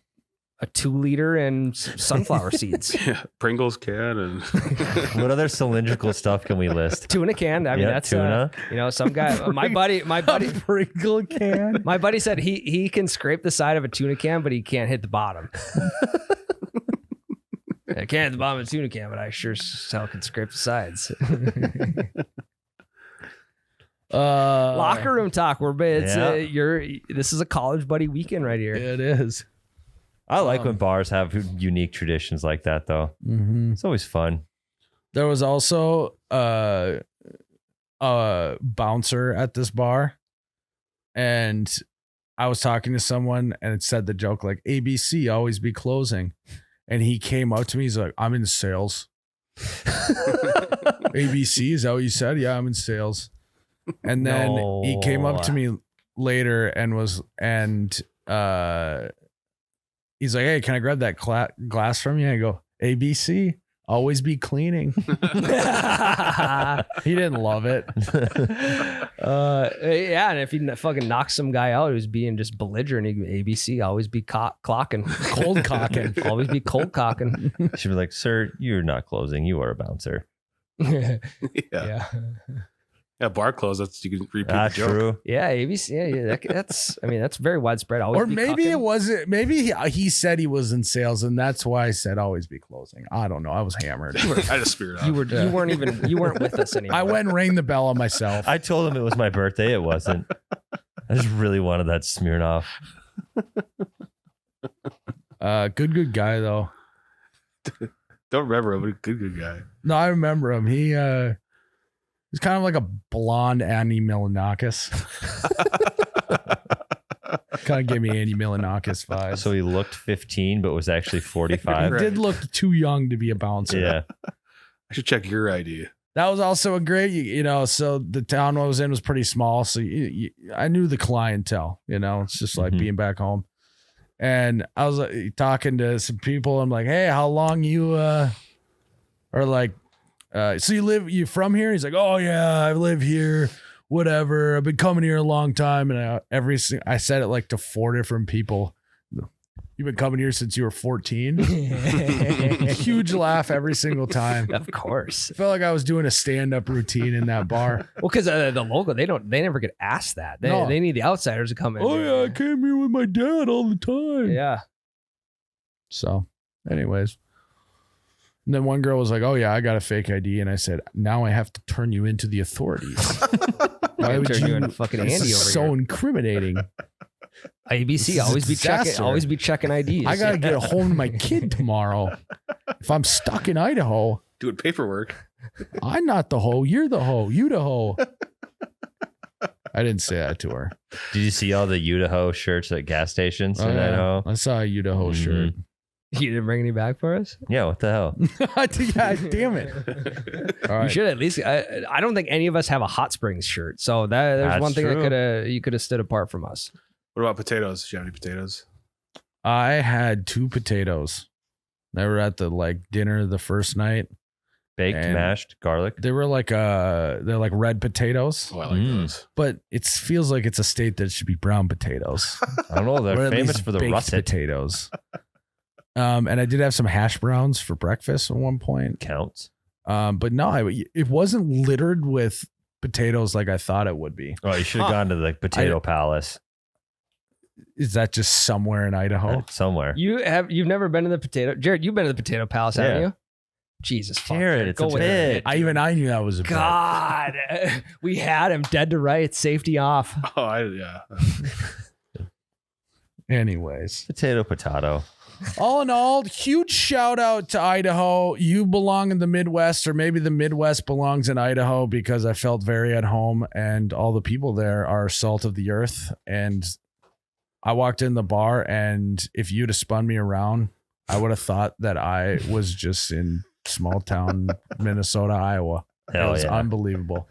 2 liter and sunflower seeds. Yeah, Pringles can and What other cylindrical stuff can we list? Tuna can. I mean, Yeah, that's tuna. some guy. My buddy, Pringle can. my buddy said he can scrape the side of a tuna can, but he can't hit the bottom. I can't hit the bottom of a tuna can, but I sure as hell can scrape the sides. Locker room talk. This is a college buddy weekend right here. It is. I like when bars have unique traditions like that, though. Mm-hmm. It's always fun. There was also a bouncer at this bar, and I was talking to someone, and it said the joke like ABC always be closing, and he came up to me. He's like, "I'm in sales." ABC, is that what you said? Yeah, I'm in sales. And then he came up to me later and he's like, "Hey, can I grab that glass from you?" I go, "ABC, always be cleaning." He didn't love it. Yeah, and if he fucking knocks some guy out who's being just belligerent, ABC always be clocking, Cold cocking. always be cold cocking. She'd be like, "Sir, you're not closing. You are a bouncer." yeah. yeah. Bar close. That's you can repeat That's the joke. true. Yeah, ABC. Yeah, that's very widespread. Always Or be maybe cucking. it wasn't. Maybe he said he was in sales, and that's why I said always be closing. I don't know. I was hammered. I just speared out. You weren't with us anymore. I went and rang the bell on myself. I told him it was my birthday. It wasn't. I just really wanted that Smirnoff. Good guy though. Don't remember him, but good guy. No, I remember him. He's kind of like a blonde Andy Milonakis. Kind of gave me Andy Milonakis vibes. So he looked 15, but was actually he 45. did look too young to be a bouncer. Yeah. I should check your ID. That was also a great, so the town I was in was pretty small. So I knew the clientele, it's just like Mhm. being back home. And I was talking to some people. I'm like, "Hey, how long you, so you from here?" He's like, "Oh yeah, I live here, whatever. I've been coming here a long time." And I said it like to 4 different people. "You've been coming here since you were 14. Huge laugh every single time. Of course. I felt like I was doing a stand-up routine in that bar. Well, because the local, they never get asked that. No. They need the outsiders to come in. "Oh yeah, I came here with my dad all the time." Yeah. So, anyways. And then one girl was like, "Oh yeah, I got a fake ID." And I said, "Now I have to turn you into the authorities." Why would Turn you you? into fucking Andy This over is so here. incriminating. ABC, This is a always be disaster. checking IDs. I gotta get home to my kid tomorrow. If I'm stuck in Idaho, Doing paperwork. I'm not the hoe. You're the hoe. You the hoe. I didn't say that to her. Did you see all the Idaho shirts at gas stations in Idaho? I saw a Idaho shirt. You didn't bring any back for us? Yeah, what the hell? God damn it. All You right. should at least. I don't think any of us have a Hot Springs shirt, so there's That's one thing true. that you could have stood apart from us. What about potatoes? Do you have any potatoes? I had 2 potatoes. They were at the dinner the first night. Baked, And- mashed, garlic. They were they're like red potatoes, Oh, I like those. but it feels like it's a state that should be brown potatoes. I don't know. Or They're at famous least for the baked russet. potatoes. And I did have some hash browns for breakfast at one point. Counts. But no, it wasn't littered with potatoes like I thought it would be. Oh, you should have gone to the Potato Palace Is that just somewhere in Idaho? somewhere. You've never been to the potato. Jerrod, you've been to the Potato Palace, haven't Yeah. you? Jesus, fuck, Jerrod, it's go a with bit. it. I knew that was a bit. God, we had him dead to rights, safety off. Oh, yeah. Anyways, Potato. all in all, huge shout out to Idaho. You belong in the Midwest, or maybe the Midwest belongs in Idaho, because I felt very at home, and all the people there are salt of the earth. And I walked in the bar, and if you'd have spun me around, I would have thought that I was just in small town Minnesota, Iowa. It Hell was yeah. unbelievable.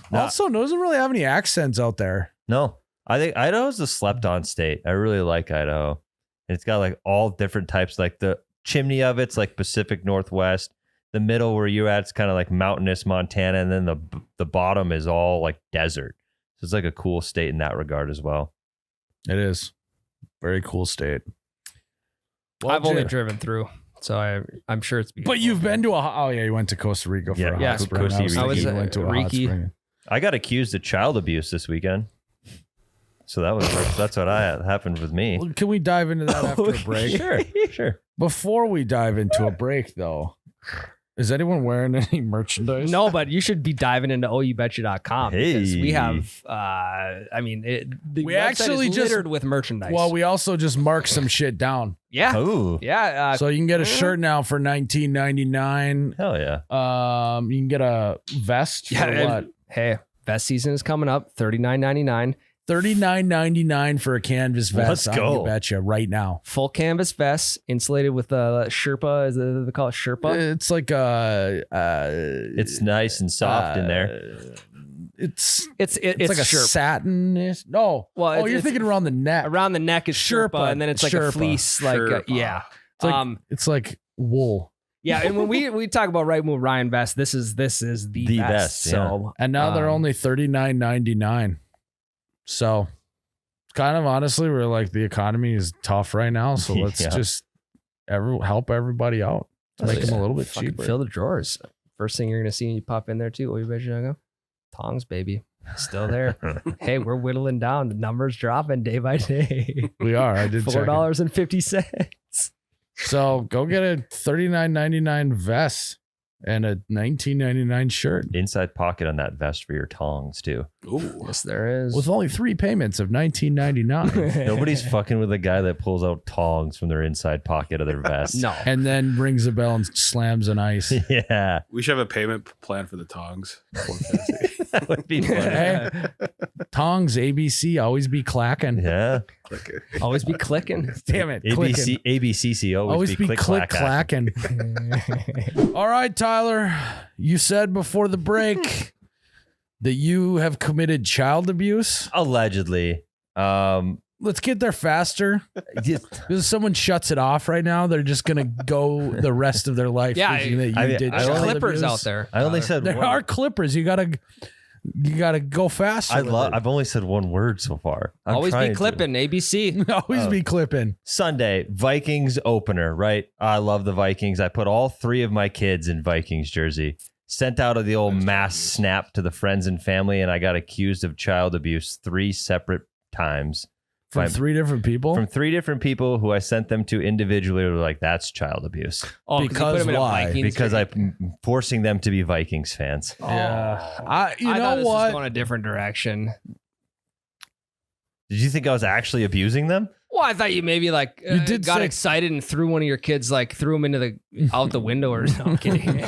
Nah. Also, doesn't really have any accents out there. No, I think Idaho's a slept on state. I really like Idaho. And it's got like all different types, like the chimney of it's like Pacific Northwest. The middle where you're at, it's kind of like mountainous Montana. And then the bottom is all like desert. So it's like a cool state in that regard as well. It is. Very cool state. Well, I've only Jim- driven through, so I'm sure it's. But you've been to you went to Costa Rica for Yeah, a yeah, hot spring. Costa Rica. I was I thinking was, you went to a hot Riki. spring. I got accused of child abuse this weekend. So that's what happened with me. Well, can we dive into that after a break? Sure. Before we dive into a break, though, is anyone wearing any merchandise? No, but you should be diving into oubetcha.com because we Hey. have. The We website actually is just- littered with merchandise. Well, we also just marked some shit down, yeah, Oh, yeah. so you can get a shirt now for $19.99. hell yeah. You can get a vest for and- what? Hey, vest season is coming up. $39.99. $39.99 for a canvas vest. Let's on go. You betcha right now. Full canvas vest, insulated with a Sherpa. Is it, they call it Sherpa? It's like It's nice and soft in there. It's It's like a Sherpa. satin. No, Well, you're it's thinking around the neck. Around the neck is Sherpa, Sherpa, and then it's like a Sherpa, fleece. Like Sherpa. yeah, It's like, it's like wool. yeah. And when we talk about Right Move Ryan vest, this is the The best. best, So And now they're only $39.99. So kind of honestly, we're like, the economy is tough right now. So let's Yeah. just help everybody out. Make them a little bit fucking cheaper. fill the drawers. First thing you're gonna see when you pop in there too. What you bet you go? Tongs, baby, still there. Hey, we're whittling down. The numbers dropping day by day. We are. I did check it. $4.50. So go get a $39.99 vest and a $19.99 shirt Inside pocket on that vest for your tongs too. Ooh. Yes, there is. with only 3 payments of $19.99. Nobody's fucking with a guy that pulls out tongs from their inside pocket of their vest. no. And then rings a bell and slams an ice. Yeah, We should have a payment plan for the tongs. $4.50. that would be fun. Hey, Tongs, ABC, always be clacking. Yeah, Okay. Always be clicking. Damn it. Clicking. ABCC Always be click clacking. All right, Tyler. You said before the break that you have committed child abuse. Allegedly. Let's get there faster. Because if someone shuts it off right now, they're just gonna go the rest of their life Yeah, thinking that you I mean, did I There's only- child clippers abuse. out there. I only said There one. are clippers. You gotta go faster. with it. I've only said one word so far. I'm Always trying be to. clipping. ABC. Always be clipping. Sunday, Vikings opener, right? I love the Vikings. I put all 3 of my kids in Vikings jersey. Sent out of the old mass snap to the friends and family, and I got accused of child abuse 3 separate times From 3 different people? From 3 different people who I sent them to individually. Were like, that's child abuse. Oh, Because why? Because I'm forcing them to be Vikings fans. Yeah. You I know thought this was what? going a different direction. Did you think I was actually abusing them? Well, I thought you maybe like You did got say- excited and threw one of your kids, like threw him into out the window or something. I'm kidding.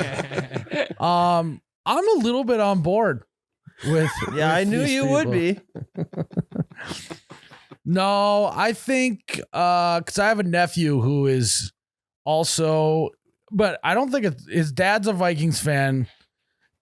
I'm a little bit on board with. Yeah, I with knew these you would people. be. No, I think because I have a nephew who is also, but I don't think his dad's a Vikings fan,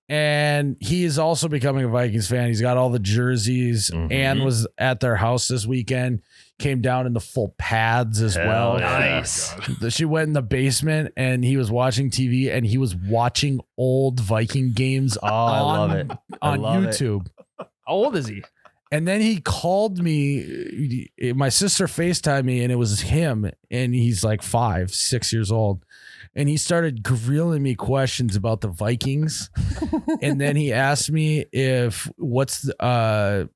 and he is also becoming a Vikings fan. He's got all the jerseys and was at their house this weekend. Came down in the full pads as well. yeah. Nice. She went in the basement and he was watching TV and he was watching old Viking games I love it. I on love it. YouTube. How old is he? And then he called me. My sister FaceTimed me, and it was him. And he's like 5, 6 years old. And he started grilling me questions about the Vikings. And then he asked me if the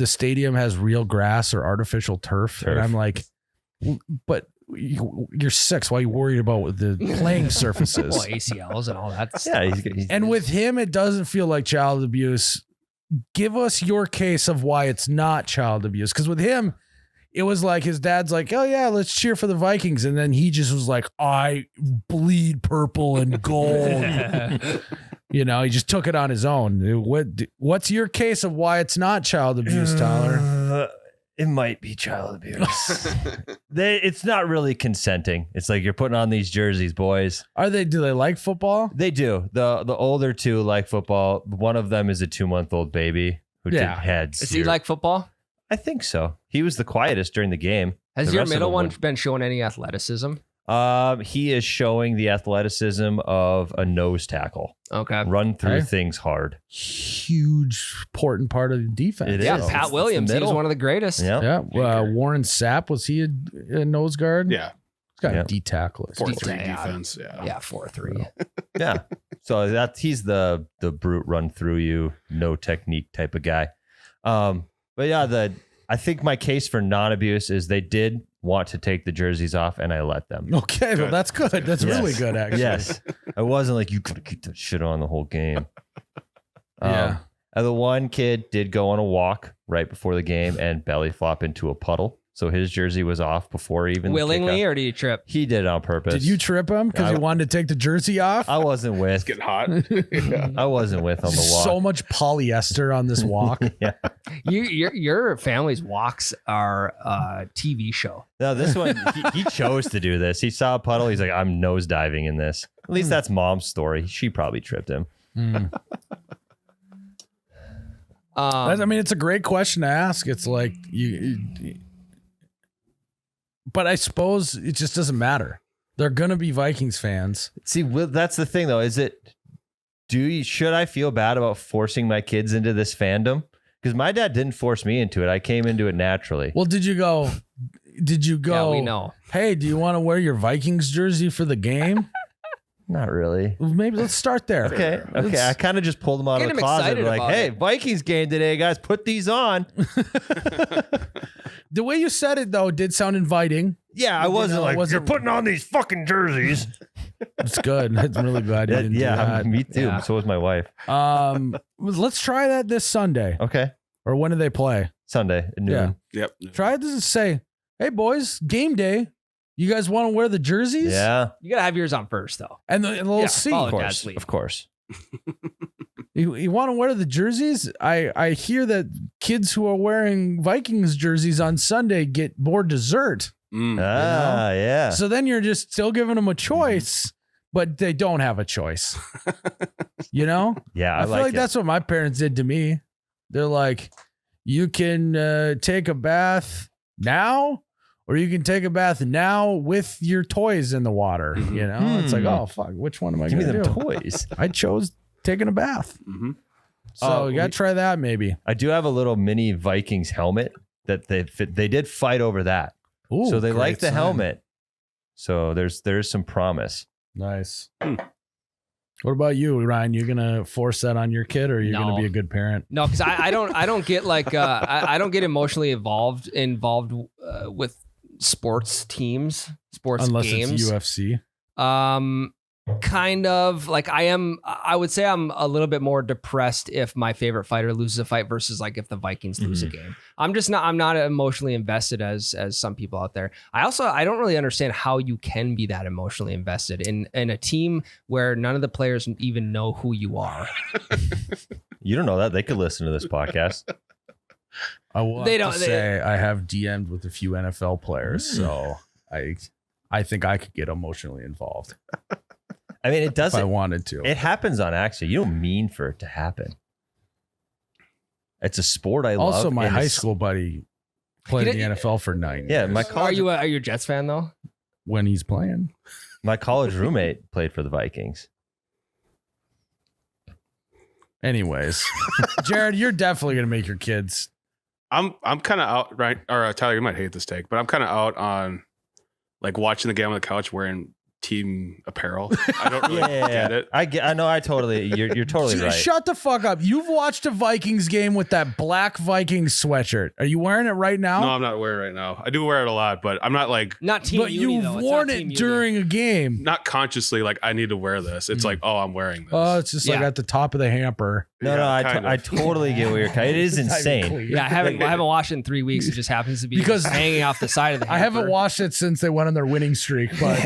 stadium has real grass or artificial turf. And I'm like, but you're 6. Why are you worried about the playing surfaces? Well, ACLs and all that stuff. Yeah, he's And with him, it doesn't feel like child abuse. Give us your case of why it's not child abuse. Because with him, it was like his dad's like, oh, yeah, let's cheer for the Vikings. And then he just was like, I bleed purple and gold. You know, he just took it on his own. What's your case of why it's not child abuse, Tyler? It might be child abuse. It's not really consenting. It's like you're putting on these jerseys, boys. Do they like football? They do. The older 2 like football. One of them is a 2-month-old baby who did heads. Does he like football? I think so. He was the quietest during the game. Has The your rest of middle them one were- been showing any athleticism? He is showing the athleticism of a nose tackle. Okay. Run through Okay. things hard. Huge, important part of the defense. It Yeah, is. Pat It's the Williams, he was middle. one of the greatest. Yeah. Yeah. Warren Sapp, was he a nose guard? Yeah. He's got Yeah. a D tackle. 4-3 Yeah. defense. Yeah. Yeah, 4-3. Yeah. So he's the brute run through you, no technique type of guy. But yeah, I think my case for non-abuse is they did want to take the jerseys off and I let them. Okay, well, Good. that's good. That's Yes. really good, actually. Yes. I wasn't like, you gotta keep that shit on the whole game. Yeah. And the one kid did go on a walk right before the game and belly flop into a puddle. So his jersey was off before even the Willingly, kickoff. or do you trip? He did it on purpose. Did you trip him because I- you wanted to take the jersey off? I wasn't with. It's getting hot. Yeah. I wasn't with on the walk. So much polyester on this walk. Yeah. Your family's walks are a TV show. No, this one, he chose to do this. He saw a puddle. He's like, I'm nose diving in this. At least that's mom's story. She probably tripped him. I mean, it's a great question to ask. It's like but I suppose it just doesn't matter. They're gonna be Vikings fans. See, that's the thing, though. Should I feel bad about forcing my kids into this fandom? Because my dad didn't force me into it. I came into it naturally. Well, did you go? Yeah, we know. Hey, do you want to wear your Vikings jersey for the game? Not really. Well, maybe let's start there. Okay. I Let's- kind of just pulled them out Get of the him closet. excited Like, about hey, it. Vikings game today, guys. Put these on. The way you said it though did sound inviting. Yeah, I wasn't know, like, it wasn't- you're putting on these fucking jerseys. It's good. It's really glad you didn't do that. me too. Yeah. So was my wife. Let's try that this Sunday. Okay. Or when do they play? Sunday at noon. Yep. Try this and say, hey boys, game day. You guys want to wear the jerseys? Yeah. You gotta have yours on first, though. And we'll Yeah, see. follow Of Dad's course. lead. Of course. You want to wear the jerseys? I hear that kids who are wearing Vikings jerseys on Sunday get more dessert. Yeah. So then you're just still giving them a choice, but they don't have a choice. You know? Yeah. I feel like that's what my parents did to me. They're like, you can take a bath now, or you can take a bath now with your toys in the water. You know? It's like, oh, fuck, which one am I Give me going to them do? toys. I chose taking a bath. Mm-hmm. So you got to try that maybe. I do have a little mini Vikings helmet that they did fight over that. Ooh, So they great like the sign. helmet. So there's some promise. Nice. What about you, Ryan? You gonna force that on your kid, or are you No. gonna be a good parent? No, because I don't get like I don't get emotionally involved with sports teams, sports Unless games. it's UFC. Kind of like I would say I'm a little bit more depressed if my favorite fighter loses a fight versus like if the Vikings lose a game. I'm not emotionally invested as some people out there. I don't really understand how you can be that emotionally invested in a team where none of the players even know who you are. You don't know that. They could listen to this podcast. I will They have don't- to say I have DM'd with a few NFL players, so I think I could get emotionally involved I mean, it if I doesn't. wanted to. It happens on accident. You don't mean for it to happen. It's a sport I love. Also, my and high it's- school buddy played in the NFL for 9 years. Yeah, my Are college, you a Jets fan though? when he's playing. my college roommate played for the Vikings. Anyways, Jerrod, you're definitely gonna make your kids. I'm kind of out, right? Or Tyler, you might hate this take, but I'm kind of out on like watching the game on the couch wearing team apparel. I don't really get it. I know. I totally. You're totally right. Shut the fuck up. You've watched a Vikings game with that black Vikings sweatshirt. Are you wearing it right now? No, I'm not wearing it right now. I do wear it a lot, but I'm not like Not team but uni, you've though. It's worn not it Team Uni. during a game. not consciously like I need to wear this. It's like, oh, I'm wearing this. Oh, it's just like Yeah. at the top of the hamper. No, Yeah, no. kind of. I totally get where you're. It is It's not even insane. clean. Yeah, I haven't watched it in 3 weeks. It just happens to be Because hanging off the side of the I haven't hamper. watched it since they went on their winning streak, but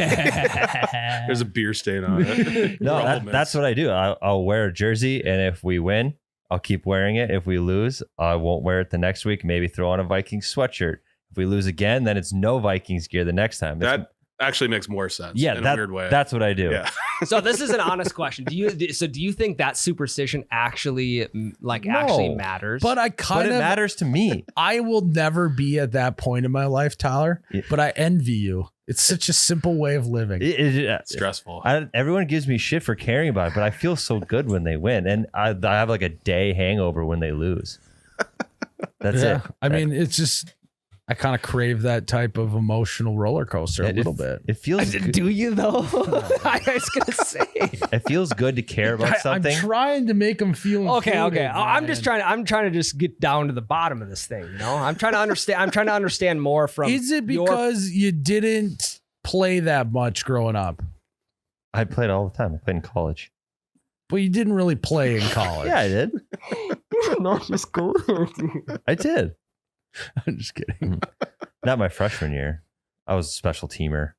There's a beer stain on it. No, We're all that's what I do. I'll wear a jersey, and if we win, I'll keep wearing it. If we lose, I won't wear it the next week. Maybe throw on a Vikings sweatshirt. If we lose again, then it's no Vikings gear the next time. That actually makes more sense. yeah, in a weird way. that's what I do. Yeah. So this is an honest question. Do you think that superstition actually actually No. matters? but I But kind it of matters to me. I will never be at that point in my life, Tyler. Yeah. But I envy you. It's such a simple way of living. Stressful. Everyone gives me shit for caring about it, but I feel so good when they win, and I have like a day hangover when they lose. That's it. I mean, it's just I kind of crave that type of emotional roller coaster a little bit. It feels good. do you though? I was gonna say. It feels good to care about I'm something. trying to make them feel Okay. included, I'm just man. trying to just get down to the bottom of this thing. You know, I'm trying to understand more from. Is it your- because you didn't play that much growing up? I played all the time. I played in college. But you didn't really play in college. Yeah, I did. Not just cool. I did. I'm just kidding. Not my freshman year. I was a special teamer.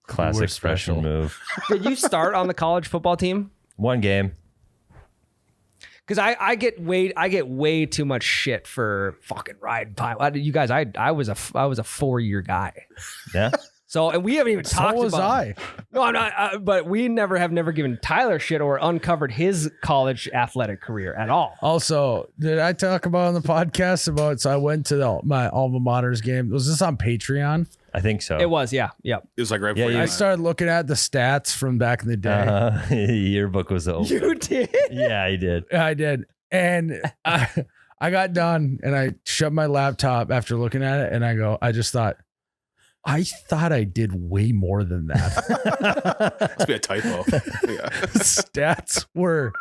Classic special. freshman move. Did you start on the college football team? One game. Because I get way too much shit for fucking riding pine. You guys, I was a 4-year guy. Yeah. So and we haven't even So talked was about. I. No, I'm not. But we have never given Tyler shit or uncovered his college athletic career at all. Also, did I talk about on the podcast about? So I went to my alma mater's game. Was this on Patreon? I think so. It was, yeah, yep. It was like right Yeah, before yeah. you I went. started looking at the stats from back in the day. Yearbook was over. You did. Yeah, I did. I did, and I got done, and I shut my laptop after looking at it, and I just thought. I thought I did way more than that. Must be a typo. Yeah. Stats were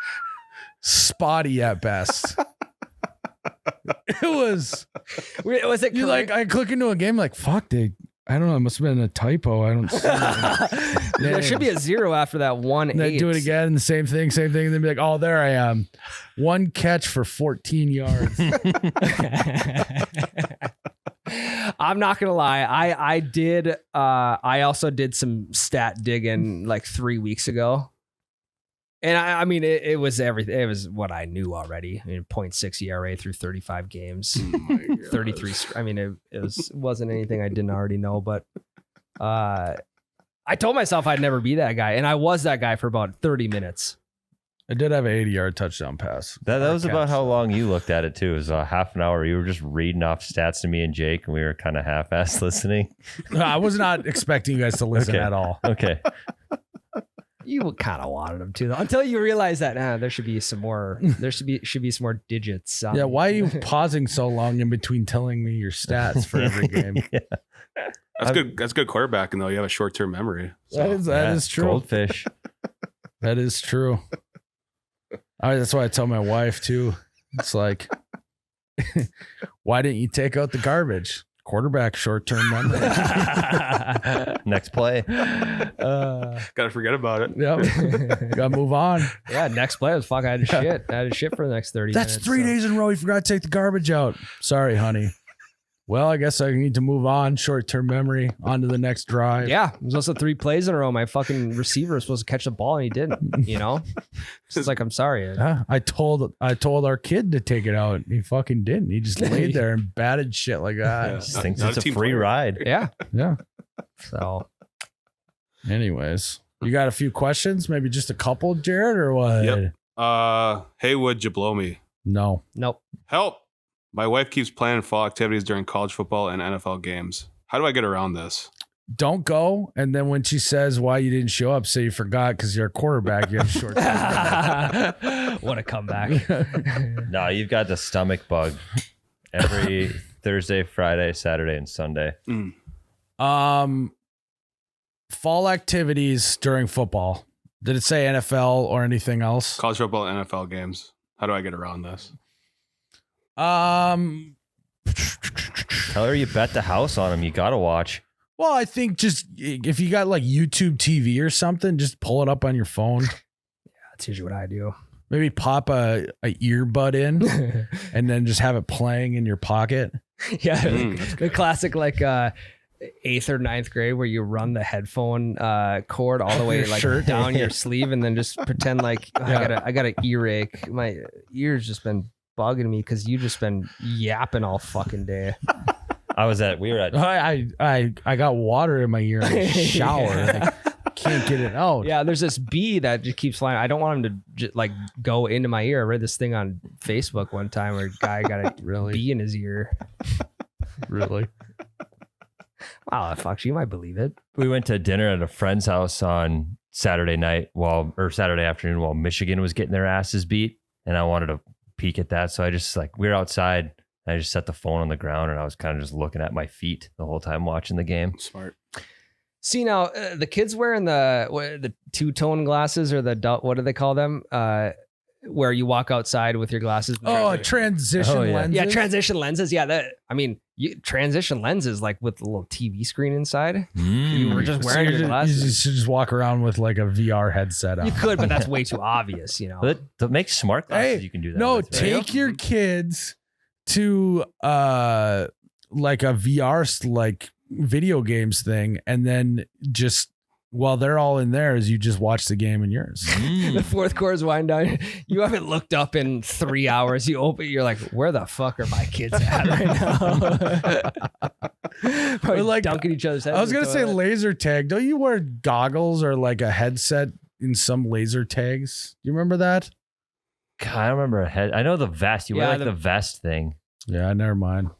spotty at best. It was Was it you like I click into a game like fuck dude. I don't know. It must have been a typo. I don't. There should be a 0 after that 1 And then 8. do it again. The same thing. And then be like, oh, there I am. 1 catch for 14 yards. I'm not gonna lie. I did. I also did some stat digging like 3 weeks ago, and I mean it was everything. It was what I knew already. I mean, 0.6 ERA through 35 games, Oh my God. 33. I mean, it wasn't anything I didn't already know, but I told myself I'd never be that guy, and I was that guy for about 30 minutes. I did have an 80-yard touchdown pass. That Or was catch. about how long you looked at it too. It was a half an hour. You were just reading off stats to me and Jake, and we were kind of half-assed listening. No, I was not expecting you guys to listen Okay. at all. Okay. You kind of wanted him to, though, until you realize that there should be some more. There should be some more digits. Yeah, why are you pausing so long in between telling me your stats for every game? That's good. That's good quarterbacking though. You have a short-term memory. So. That is Yeah, true. Goldfish. That is true. That's why I tell my wife too. It's like, why didn't you take out the garbage? Quarterback short-term memory. Next play. Gotta forget about it. Yep. Gotta move on. Yeah, next play was fuck. I had to shit. I had to shit for the next 30 That's minutes. 3 days in a row. You forgot to take the garbage out. Sorry, honey. Well, I guess I need to move on. Short-term memory. On to the next drive. Yeah, it was also 3 plays in a row. My fucking receiver was supposed to catch the ball and he didn't. You know, it's like I'm sorry. Yeah, I told our kid to take it out. He fucking didn't. He just laid there and batted shit like that. Just thinks Not it's a team free player. ride. Yeah. Yeah. So Anyways, you got a few questions? Maybe just a couple, Jerrod, or what? Yep. Hey, would you blow me? No. nope. Help. My wife keeps planning fall activities during college football and NFL games. How do I get around this? Don't go. And then when she says why you didn't show up, say you forgot because you're a quarterback. You have short. What a comeback. No, you've got the stomach bug every Thursday, Friday, Saturday, and Sunday. Fall activities during football. Did it say NFL or anything else? College football and NFL games. How do I get around this? Tell her you bet the house on him. You got to watch. Well, I think just if you got like YouTube TV or something, just pull it up on your phone. That's usually what I do. Maybe pop a earbud in and then just have it playing in your pocket. Yeah, that's the classic like 8th or 9th grade where you run the headphone cord all the way like Shirt. down your sleeve and then just pretend like I got an earache. My ears just been bugging me because you just been yapping all fucking day. We were at I got water in my ear in the shower. I can't get it out. Yeah, there's this bee that just keeps flying. I don't want him to like go into my ear. I read this thing on Facebook one time where a guy got a Really? bee in his ear. Really? Wow, fuck, you might believe it. we went to dinner at a friend's house on Saturday night Saturday afternoon while Michigan was getting their asses beat, and I wanted to peek at that. So I just we were outside. I just set the phone on the ground and I was kind of just looking at my feet the whole time watching the game. Smart. See now, the kids wearing the two-tone glasses or what do they call them? Where you walk outside with your glasses. Oh, transition yeah. lenses. Yeah, transition lenses. Yeah, transition lenses like with a little TV screen inside. You were just So wearing your you glasses. should just walk around with like a VR headset on. You could, but that's way too obvious, you know. But that makes smart glasses. Hey, You can do that. No, with, right? take your kids to like a VR like video games thing, and then just while they're all in theirs, you just watch the game in yours. The fourth quarter's wind down. You haven't looked up in 3 hours. You open, you're like, where the fuck are my kids at right now? Probably Or like dunking each other's heads. I was in the gonna say toilet. laser tag. Don't you wear goggles or like a headset in some laser tags? You remember that? God, I don't remember a head. I know the vest. You Yeah, wear like the vest thing. Yeah, never mind.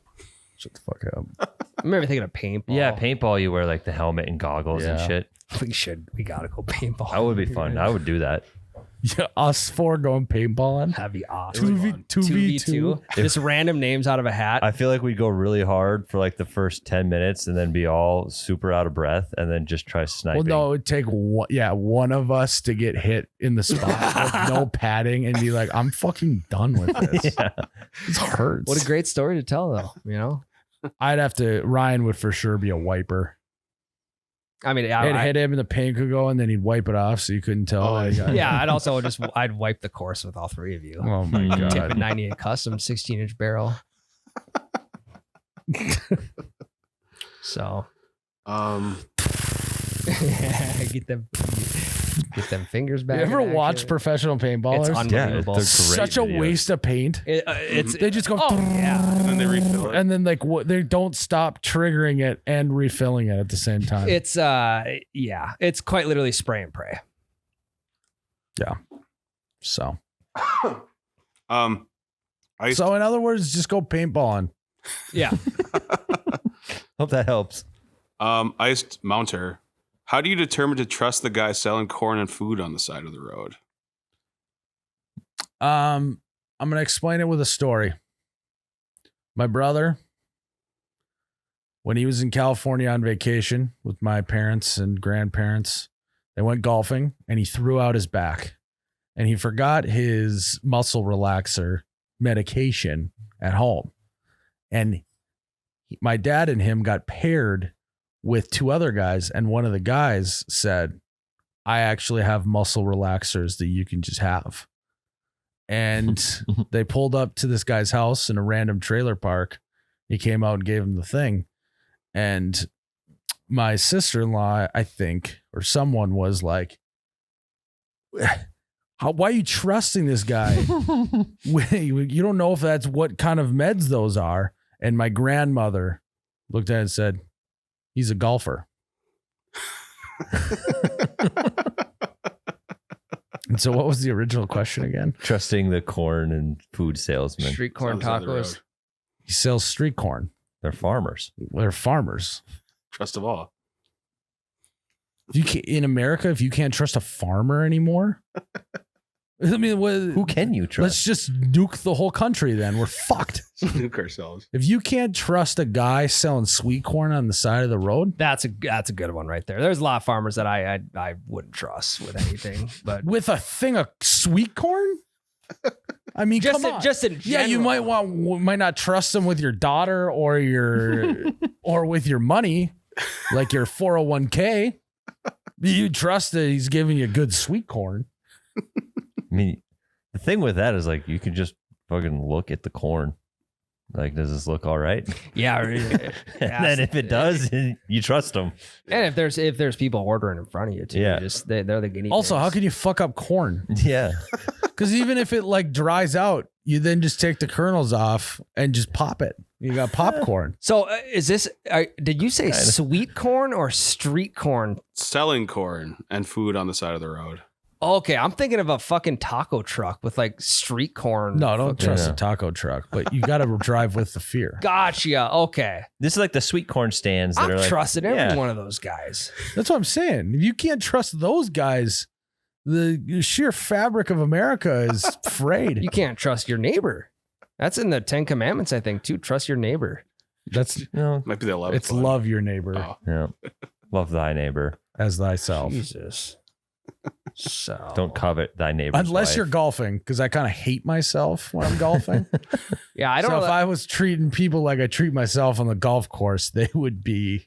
Shut the fuck up. I remember thinking of paintball. Yeah, paintball. You wear like the helmet and goggles and Yeah. shit. We gotta go paintball. That would be fun. I would do that. Yeah, us four going paintballing. That'd be awesome. 2v2. Just random names out of a hat. I feel like we'd go really hard for like the first 10 minutes and then be all super out of breath and then just try sniping. Well, no, it would take one of us to get hit in the spot with no padding and be like, I'm fucking done with this. Yeah. It hurts. What a great story to tell, though. You know, Ryan would for sure be a wiper. I mean, It'd hit him and the paint could go and then he'd wipe it off so you couldn't tell. Oh, that he got- yeah, I'd wipe the course with all three of you. Oh my Mm. Tip God. 98 custom 16-inch barrel. So get them fingers back. You ever in watch action. professional paintballers? It's unbelievable. they're great Such a videos. waste of paint. They just go, And then they refill it. and then like they don't stop triggering it and refilling it at the same time. It's it's quite literally spray and pray. So Iced, in other words, just go paintballing. Yeah. Hope that helps. iced mounter. How do you determine to trust the guy selling corn and food on the side of the road? I'm gonna explain it with a story. My brother, when he was in California on vacation with my parents and grandparents, They went golfing, and he threw out his back, and he forgot his muscle relaxer medication at home. And my dad and him got paired with 2 other guys, and one of the guys said, I actually have muscle relaxers that you can just have. And they pulled up to this guy's house in a random trailer park. He came out and gave him the thing. And my sister-in-law, I think, or someone was like, why are you trusting this guy? You don't know if that's what kind of meds those are. And my grandmother looked at it and said, he's a golfer. And so what was the original question again? Trusting the corn and food salesman. Street corn tacos. He sells street corn. They're farmers. They're farmers. Trust of all. In America, if you can't trust a farmer anymore, I mean, who can you trust? Let's just nuke the whole country then. We're fucked. Nuke ourselves. If you can't trust a guy selling sweet corn on the side of the road. That's a good one right there. There's a lot of farmers that I wouldn't trust with anything. But with a thing of sweet corn? I mean, come on. Just in general. Yeah, you might not trust them with your daughter or or with your money, like your 401k. You trust that he's giving you good sweet corn. I mean, the thing with that is like you can just fucking look at the corn. Like, does this look all right? Yeah. And then if it does, you trust them. And if there's people ordering in front of you too, yeah, they're the guinea pigs. Also, how can you fuck up corn? Yeah. Because even if it like dries out, you then just take the kernels off and just pop it. You got popcorn. So is this? Did you say sweet corn or street corn? Selling corn and food on the side of the road. Okay, I'm thinking of a fucking taco truck with like street corn. No, don't trust a taco truck, but you got to drive with the fear. Gotcha. Okay. This is like the sweet corn stands that I'm are like, trusting every one of those guys. That's what I'm saying. If you can't trust those guys, the sheer fabric of America is frayed. You can't trust your neighbor. That's in the 10 Commandments, I think, too. Trust your neighbor. That's might be the 11th. It's love your neighbor. Oh. Yeah. Love thy neighbor as thyself. Jesus. So don't covet thy neighbor's unless wife. you're golfing, because I kind of hate myself when I'm golfing. Yeah, I don't. So if I was treating people like I treat myself on the golf course, they would be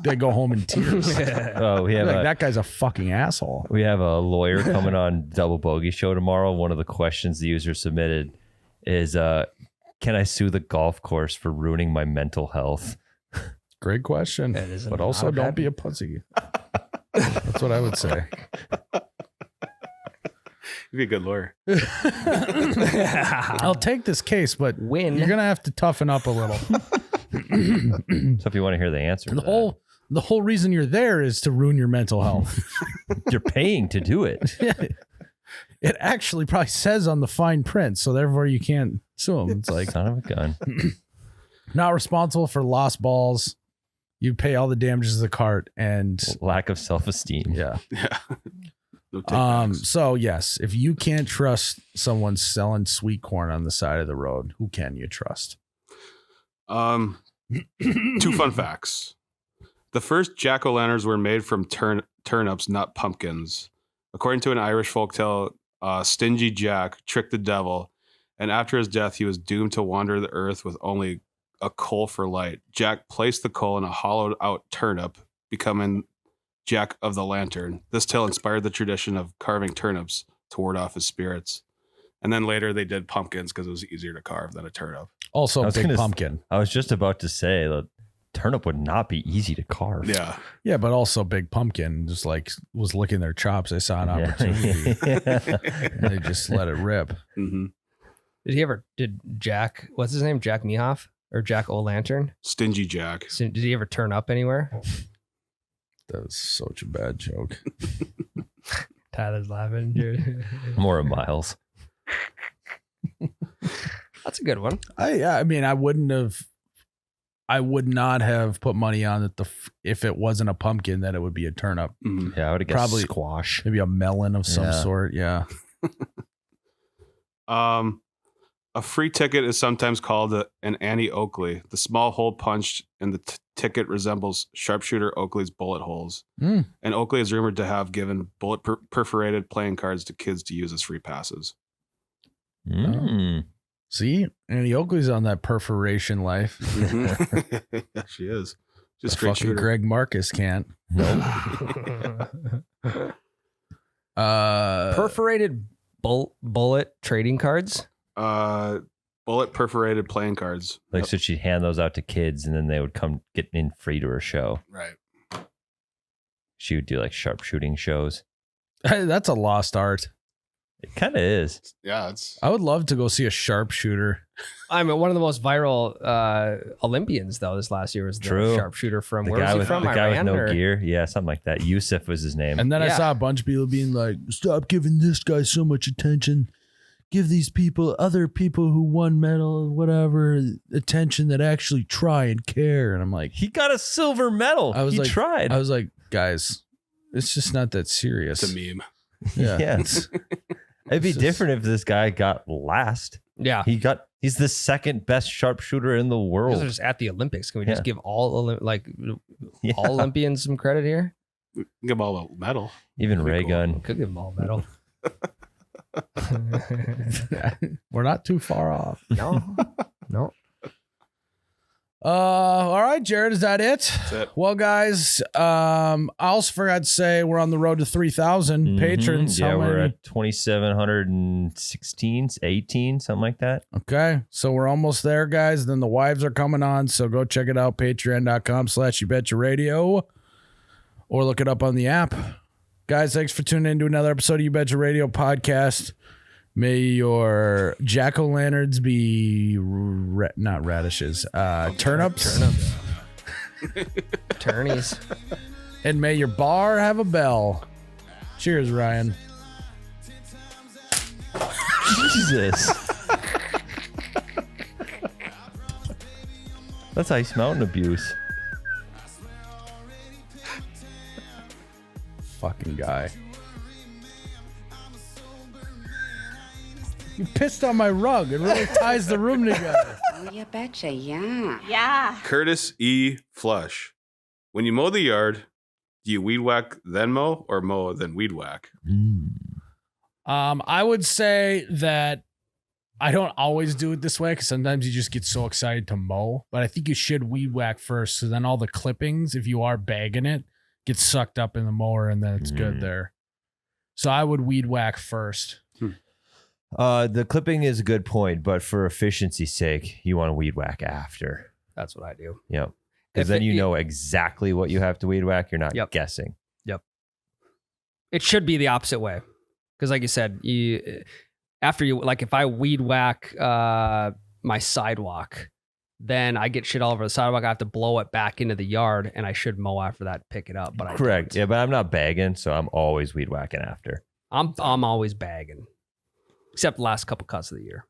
they go home in tears. Oh, we have that guy's a fucking asshole. We have a lawyer coming on Double Bogey Show tomorrow. One of the questions the user submitted is, can I sue the golf course for ruining my mental health? Great question. But also don't be a pussy. That's what I would say. You'd be a good lawyer. I'll take this case, but you're gonna have to toughen up a little. So if you want to hear the answer, the whole reason you're there is to ruin your mental health. You're paying to do it. It actually probably says on the fine print, so therefore you can't sue them. It's like son of a gun. Not responsible for lost balls. You pay all the damages of the cart and lack of self-esteem. Yeah. No so yes, if you can't trust someone selling sweet corn on the side of the road, who can you trust? 2 fun facts. The first jack-o'-lanterns were made from turnips, not pumpkins. According to an Irish folktale, stingy Jack tricked the devil, and after his death, he was doomed to wander the earth with only a coal for light. Jack placed the coal in a hollowed out turnip, becoming Jack of the Lantern. This tale inspired the tradition of carving turnips to ward off his spirits. And then later they did pumpkins because it was easier to carve than a turnip. Also, big pumpkin. I was just about to say that turnip would not be easy to carve. Yeah. Yeah, but also big pumpkin just like was licking their chops. They saw an opportunity. And they just let it rip. Mm-hmm. Did Jack, what's his name? Jack Mehoff? Or Jack O'Lantern? Stingy Jack. Did he ever turn up anywhere? That was such a bad joke. Tyler's laughing. More of Myles. That's a good one. I mean, I would not have put money on it if it wasn't a pumpkin, that it would be a turnip. Mm-hmm. Yeah, I would have guessed probably squash. Maybe a melon of some sort. Yeah. A free ticket is sometimes called an Annie Oakley. The small hole punched in the ticket resembles sharpshooter Oakley's bullet holes. Mm. And Oakley is rumored to have given bullet perforated playing cards to kids to use as free passes. See, Annie Oakley's on that perforation life. Mm-hmm. Yeah, she is. Just straight Fucking shooter. Greg Marcus can't. Perforated bullet trading cards. Bullet perforated playing cards. Like, so she'd hand those out to kids and then they would come get in free to her show. Right. She would do like sharpshooting shows. That's a lost art. It kind of is. Yeah, it's. I would love to go see a sharpshooter. I'm one of the most viral Olympians though. This last year was the True. sharpshooter from The where was guy he with from? the guy with Iran no or- gear. Yeah, something like that. Yusuf was his name. And then I Yeah. saw a bunch of people being like, stop giving this guy so much attention. Give these people, other people who won medal, whatever, attention that actually try and care. And I'm like, He got a silver medal. I was He like- tried. I was like, guys, it's just not that serious. It's a meme. Yeah. Yes. It'd be It's just- different if this guy got last. Yeah. He's the second best sharpshooter in the Those world. are just at the Olympics. Can we just Yeah. give all Yeah. all Olympians some credit here? Give them all a medal. Even Pretty Ray cool. Gun. Could give them all medal. We're not too far off. No. All right, Jerrod, is that it? That's it. Well, guys, I also forgot to say we're on the road to 3,000 patrons. Yeah, How we're many? at 2,716, 18, something like that. Okay, so we're almost there, guys. Then the wives are coming on, so go check it out, patreon.com/YouBetchaRadio, or look it up on the app. Guys, thanks for tuning in to another episode of You Betcha Radio podcast. May your jack-o'-lanterns be not radishes, turnips. Turnies. And may your bar have a bell. Cheers, Ryan. Jesus. That's Ice Mountain abuse. Fucking guy. You pissed on my rug. It really ties the room together. Oh, you betcha, yeah. Yeah. Curtis E. Flush. When you mow the yard, do you weed whack then mow or mow then weed whack? I would say that I don't always do it this way because sometimes you just get so excited to mow. But I think you should weed whack first, so then all the clippings, if you are bagging it, get sucked up in the mower, and then it's good there. So I would weed whack first. The clipping is a good point, but for efficiency's sake, you want to weed whack after. That's what I do. Yeah. If Because then it- you know exactly what you have to weed whack. You're not Yep. guessing. It should be the opposite way. Because like you said, if I weed whack my sidewalk, then I get shit all over the sidewalk. I have to blow it back into the yard, and I should mow after that, pick it up. But I Correct. don't. Yeah, but I'm not bagging, so I'm always weed whacking after. I'm always bagging, except the last couple cuts of the year.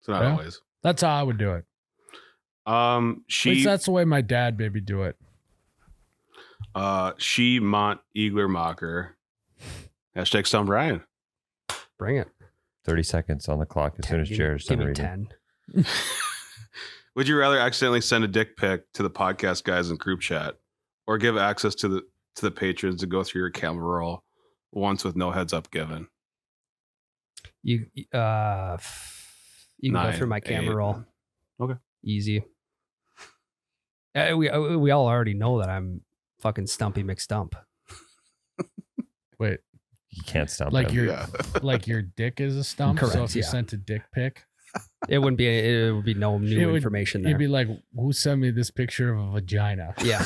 So not Yeah. always. That's how I would do it. At least She that's the way my dad maybe do it. she Mont Iglermacher. Hashtag Stone Brian. Bring it. 30 seconds on the clock as soon as Jared's Give done me reading. 10. Would you rather accidentally send a dick pic to the podcast guys in group chat, or give access to the patrons to go through your camera roll once with no heads up given? You can go through my camera 9, 8. roll. Okay. Easy. We all already know that I'm fucking Stumpy McStump. Wait, You can't stump like him. your Yeah. like your dick is a stump. So Correct, if you yeah. sent a dick pic, It would be no new information there. you'd be like, "Who sent me this picture of a vagina?" Yeah.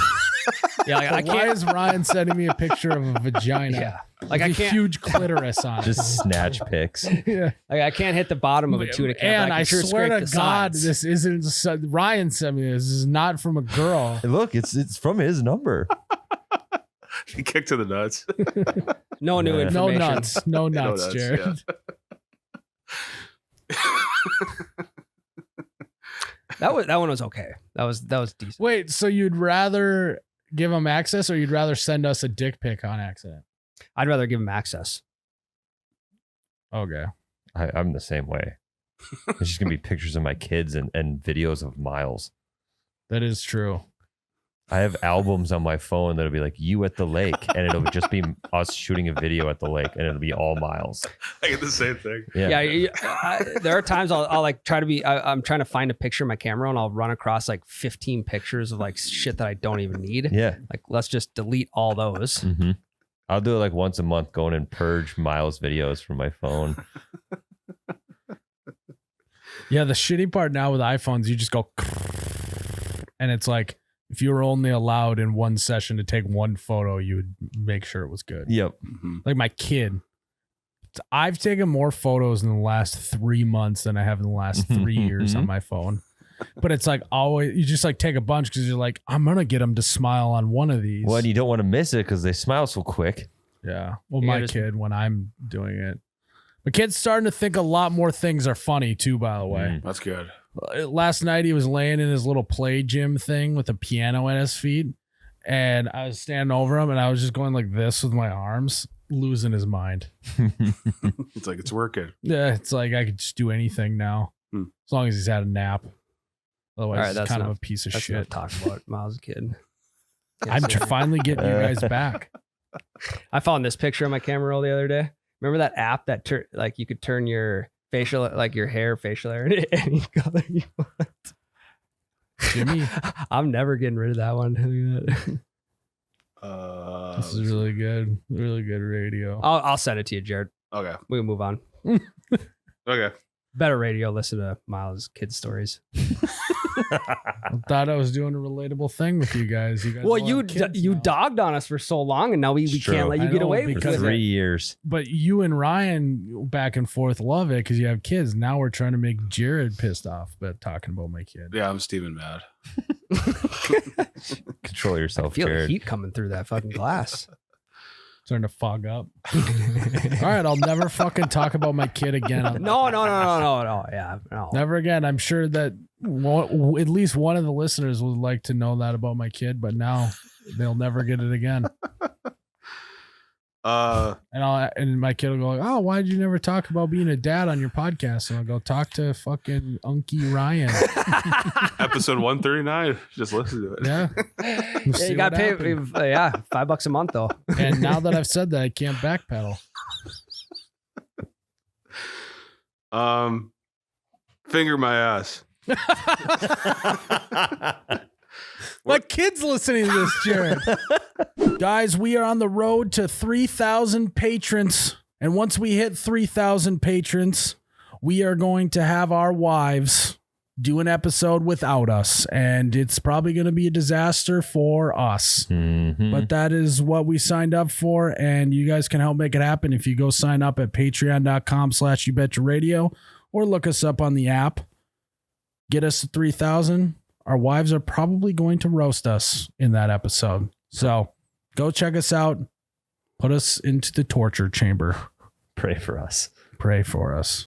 Yeah, like, I Why can't. is Ryan sending me a picture of a vagina? Yeah, like with I a can't. huge clitoris on it. Just snatch pics. Yeah. Like, I can't hit the bottom of a tuna can. And but I can sure swear scrape to the God, sides. this isn't Ryan sent me this. This is not from a girl. Hey, look, it's from his number. He kicked to the nuts. no new Yeah. No information. nuts. No nuts, nuts, Jared. That one was okay. That was decent. Wait, so you'd rather give them access or you'd rather send us a dick pic on accident? I'd rather give him access. Okay. I'm the same way. It's just gonna be pictures of my kids and videos of Myles. That is true. I have albums on my phone that'll be like you at the lake, and it'll just be us shooting a video at the lake, and it'll be all Myles. I get the same thing. Yeah. There are times I'll like try to be. I'm trying to find a picture of my camera, and I'll run across like 15 pictures of like shit that I don't even need. Yeah. Like let's just delete all those. Mm-hmm. I'll do it like once a month, going and purge Myles videos from my phone. Yeah, the shitty part now with iPhones, you just go, and it's like if you were only allowed in one session to take one photo, you would make sure it was good. Yep. Mm-hmm. Like my kid, I've taken more photos in the last 3 months than I have in the last 3 years on my phone. But it's like always, you just like take a bunch because you're like, I'm gonna get them to smile on one of these. Well, and you don't want to miss it because they smile so quick. Yeah. Well, You my gotta- kid when I'm doing it. My kid's starting to think a lot more things are funny too, by the way. That's good. Last night he was laying in his little play gym thing with a piano at his feet. And I was standing over him and I was just going like this with my arms, losing his mind. It's like it's working. Yeah, it's like I could just do anything now. As long as he's had a nap. Otherwise, All right, he's that's kind of enough. a piece of That's enough shit. talk about Myles' kid. I'm finally getting you guys back. I found this picture on my camera roll the other day. Remember that app that like you could turn your facial, like your hair, facial hair into any color you want? Jimmy, I'm never getting rid of that one. this is really good. Really good radio. I'll send it to you, Jerrod. Okay. We can move on. Okay. Better radio. Listen to Myles' kid stories. I thought I was doing a relatable thing with you guys. You guys Well, all you have kids you now. dogged on us for so long, and now we It's can't true. let you I get know, away because with For it. 3 years. But you and Ryan back and forth love it because you have kids. Now we're trying to make Jerrod pissed off, but talking about my kid. Yeah, I'm Steven mad. Control I yourself, feel the Jerrod. heat coming through that fucking glass. Starting to fog up. All right, I'll never fucking talk about my kid again. No. Yeah, no. Never again. I'm sure that at least one of the listeners would like to know that about my kid, but now they'll never get it again. And my kid will go, "Oh, why did you never talk about being a dad on your podcast?" And I'll go, "Talk to fucking Unky Ryan." Episode 139. Just listen to it. Yeah. Yeah, you got to pay. $5 a month though. And now that I've said that, I can't backpedal. Finger my ass. My kid's listening to this, Jerrod. Guys, we are on the road to 3,000 patrons. And once we hit 3,000 patrons, we are going to have our wives do an episode without us. And it's probably going to be a disaster for us. Mhm. But that is what we signed up for. And you guys can help make it happen if you go sign up at patreon.com/YouBetchaRadio or look us up on the app. Get us to 3,000. Our wives are probably going to roast us in that episode. So go check us out. Put us into the torture chamber. Pray for us. Pray for us.